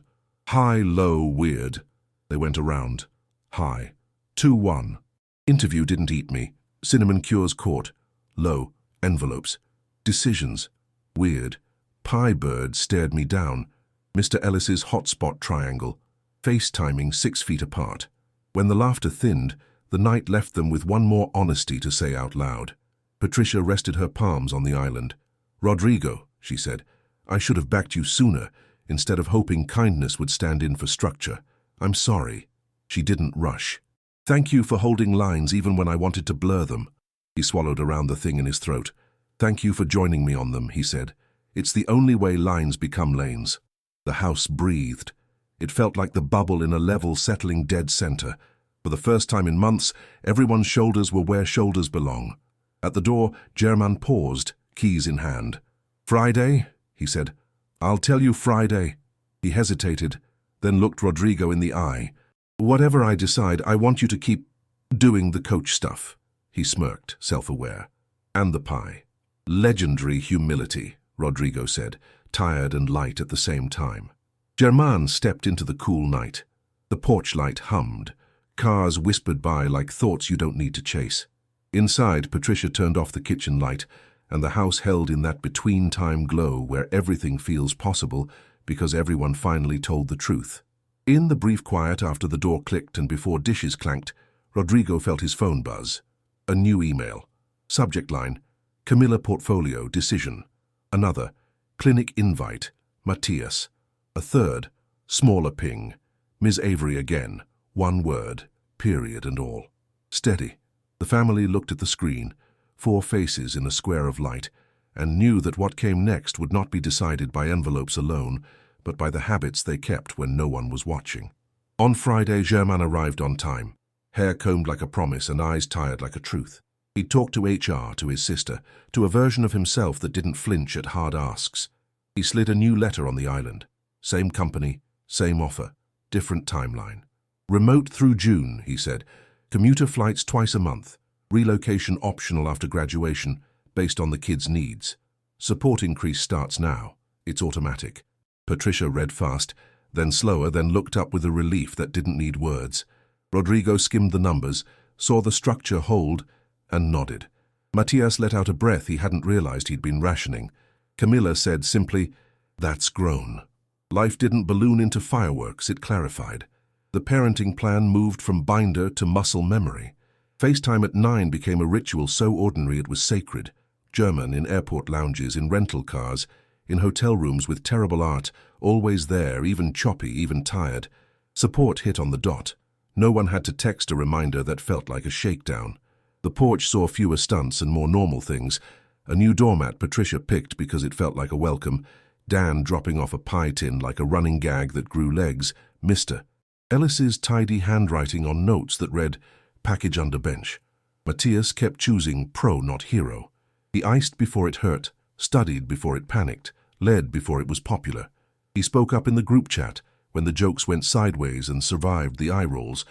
High, low, weird. They went around. High. 2-1. Interview didn't eat me. Cinnamon cures caught. Low. Envelopes. Decisions. Weird. Pie bird stared me down. Mr. Ellis's hotspot triangle. FaceTiming 6 feet apart. When the laughter thinned, the night left them with one more honesty to say out loud. Patricia rested her palms on the island. Rodrigo, she said, I should have backed you sooner, instead of hoping kindness would stand in for structure. I'm sorry. She didn't rush. Thank you for holding lines even when I wanted to blur them. He swallowed around the thing in his throat. Thank you for joining me on them, he said. It's the only way lines become lanes. The house breathed. It felt like the bubble in a level settling dead center. For the first time in months, everyone's shoulders were where shoulders belong. At the door, Germain paused, keys in hand. Friday, he said. I'll tell you Friday. He hesitated, then looked Rodrigo in the eye. Whatever I decide, I want you to keep doing the coach stuff. He smirked, self-aware. And the pie. Legendary humility, Rodrigo said, tired and light at the same time. Germain stepped into the cool night. The porch light hummed. Cars whispered by like thoughts you don't need to chase. Inside, Patricia turned off the kitchen light, and the house held in that between-time glow where everything feels possible because everyone finally told the truth. In the brief quiet after the door clicked and before dishes clanked, Rodrigo felt his phone buzz. A new email. Subject line, Camilla Portfolio, Decision. Another, Clinic Invite, Matthias. A third, smaller ping, Ms. Avery again, one word, period and all. Steady. The family looked at the screen, 4 faces in a square of light, and knew that what came next would not be decided by envelopes alone, but by the habits they kept when no one was watching. On Friday, Germain arrived on time, hair combed like a promise and eyes tired like a truth. He talked to HR, to his sister, to a version of himself that didn't flinch at hard asks. He slid a new letter on the island. Same company, same offer, different timeline. Remote through June, he said. Commuter flights twice a month. Relocation optional after graduation, based on the kids' needs. Support increase starts now. It's automatic. Patricia read fast, then slower, then looked up with a relief that didn't need words. Rodrigo skimmed the numbers, saw the structure hold, and nodded. Matias let out a breath he hadn't realized he'd been rationing. Camilla said simply, "That's grown." Life didn't balloon into fireworks, it clarified. The parenting plan moved from binder to muscle memory. FaceTime at 9 became a ritual so ordinary it was sacred. German in airport lounges, in rental cars, in hotel rooms with terrible art, always there, even choppy, even tired. Support hit on the dot. No one had to text a reminder that felt like a shakedown. The porch saw fewer stunts and more normal things. A new doormat Patricia picked because it felt like a welcome. Dan dropping off a pie tin like a running gag that grew legs. Mr. Ellis's tidy handwriting on notes that read, "Package under bench." Matias kept choosing pro, not hero. He iced before it hurt, studied before it panicked, led before it was popular. He spoke up in the group chat when the jokes went sideways and survived the eye rolls.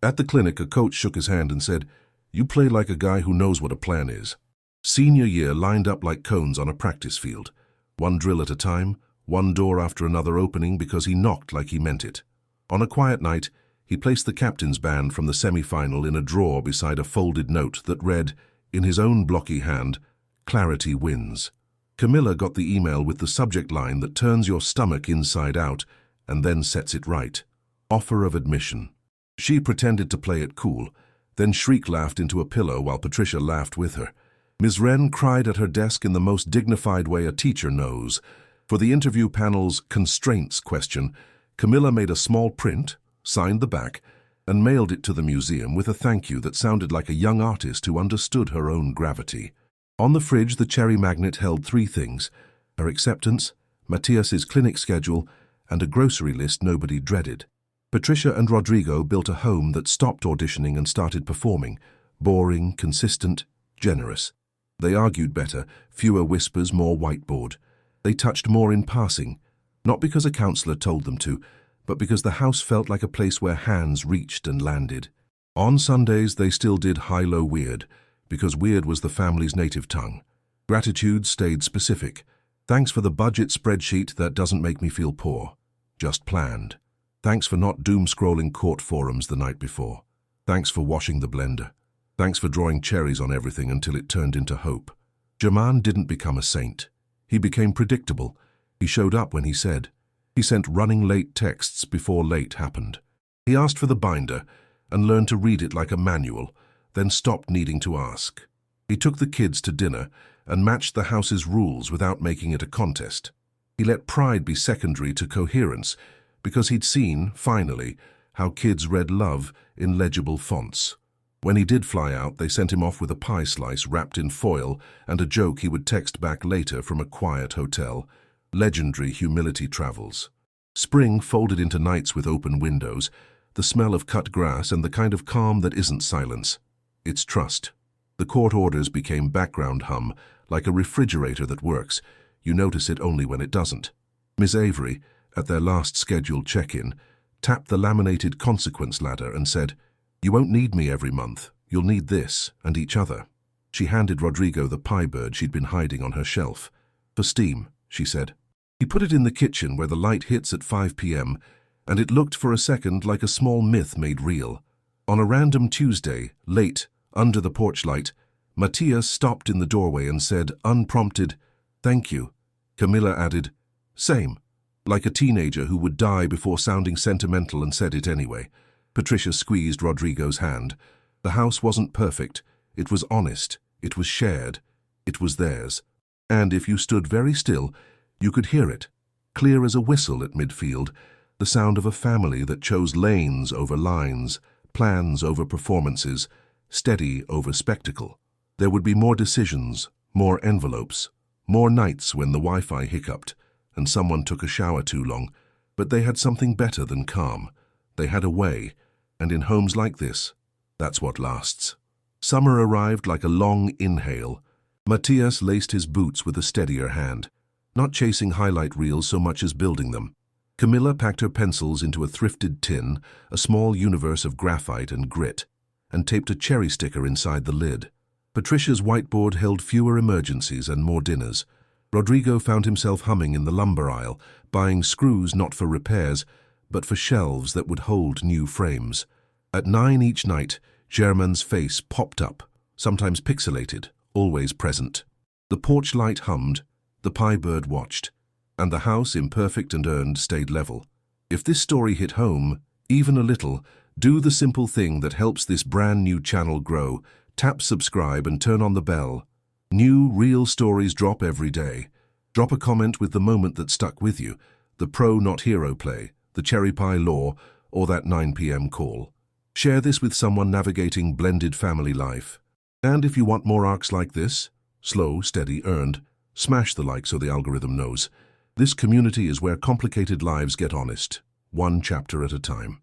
At the clinic, a coach shook his hand and said, "You play like a guy who knows what a plan is." Senior year lined up like cones on a practice field. One drill at a time, one door after another opening because he knocked like he meant it. On a quiet night, he placed the captain's band from the semi-final in a drawer beside a folded note that read, in his own blocky hand, "Clarity wins." Camilla got the email with the subject line that turns your stomach inside out and then sets it right. Offer of admission. She pretended to play it cool, then shriek-laughed into a pillow while Patricia laughed with her. Ms. Wren cried at her desk in the most dignified way a teacher knows. For the interview panel's constraints question, Camilla made a small print, signed the back, and mailed it to the museum with a thank you that sounded like a young artist who understood her own gravity. On the fridge, the cherry magnet held 3 things: her acceptance, Matias's clinic schedule, and a grocery list nobody dreaded. Patricia and Rodrigo built a home that stopped auditioning and started performing. Boring, consistent, generous. They argued better, fewer whispers, more whiteboard. They touched more in passing, not because a counselor told them to, but because the house felt like a place where hands reached and landed. On Sundays, they still did high-low weird, because weird was the family's native tongue. Gratitude stayed specific. Thanks for the budget spreadsheet that doesn't make me feel poor. Just planned. Thanks for not doom-scrolling court forums the night before. Thanks for washing the blender. Thanks for drawing cherries on everything until it turned into hope. Germain didn't become a saint. He became predictable. He showed up when he said. He sent running late texts before late happened. He asked for the binder and learned to read it like a manual, then stopped needing to ask. He took the kids to dinner and matched the house's rules without making it a contest. He let pride be secondary to coherence because he'd seen, finally, how kids read love in legible fonts. When he did fly out, they sent him off with a pie slice wrapped in foil and a joke he would text back later from a quiet hotel. Legendary humility travels. Spring folded into nights with open windows, the smell of cut grass and the kind of calm that isn't silence. It's trust. The court orders became background hum, like a refrigerator that works. You notice it only when it doesn't. Miss Avery, at their last scheduled check-in, tapped the laminated consequence ladder and said, "You won't need me every month. You'll need this and each other." She handed Rodrigo the pie bird she'd been hiding on her shelf. "For steam," she said. He put it in the kitchen where the light hits at 5 p.m., and it looked for a second like a small myth made real. On a random Tuesday, late, under the porch light, Matias stopped in the doorway and said, unprompted, "Thank you." Camilla added, "Same," like a teenager who would die before sounding sentimental and said it anyway. Patricia squeezed Rodrigo's hand. The house wasn't perfect. It was honest. It was shared. It was theirs. And if you stood very still, you could hear it, clear as a whistle at midfield, the sound of a family that chose lanes over lines, plans over performances, steady over spectacle. There would be more decisions, more envelopes, more nights when the Wi-Fi hiccuped and someone took a shower too long, but they had something better than calm. They had a way, and in homes like this, that's what lasts. Summer arrived like a long inhale. Matias laced his boots with a steadier hand, not chasing highlight reels so much as building them. Camilla packed her pencils into a thrifted tin, a small universe of graphite and grit, and taped a cherry sticker inside the lid. Patricia's whiteboard held fewer emergencies and more dinners. Rodrigo found himself humming in the lumber aisle, buying screws not for repairs, but for shelves that would hold new frames. At 9 each night, Germain's face popped up, sometimes pixelated, always present. The porch light hummed, the pie bird watched, and the house, imperfect and earned, stayed level. If this story hit home, even a little, do the simple thing that helps this brand new channel grow. Tap subscribe and turn on the bell. New, real stories drop every day. Drop a comment with the moment that stuck with you, the pro not hero play, the cherry pie law, or that 9 p.m. call. Share this with someone navigating blended family life. And if you want more arcs like this, slow, steady, earned, smash the like so the algorithm knows. This community is where complicated lives get honest, one chapter at a time.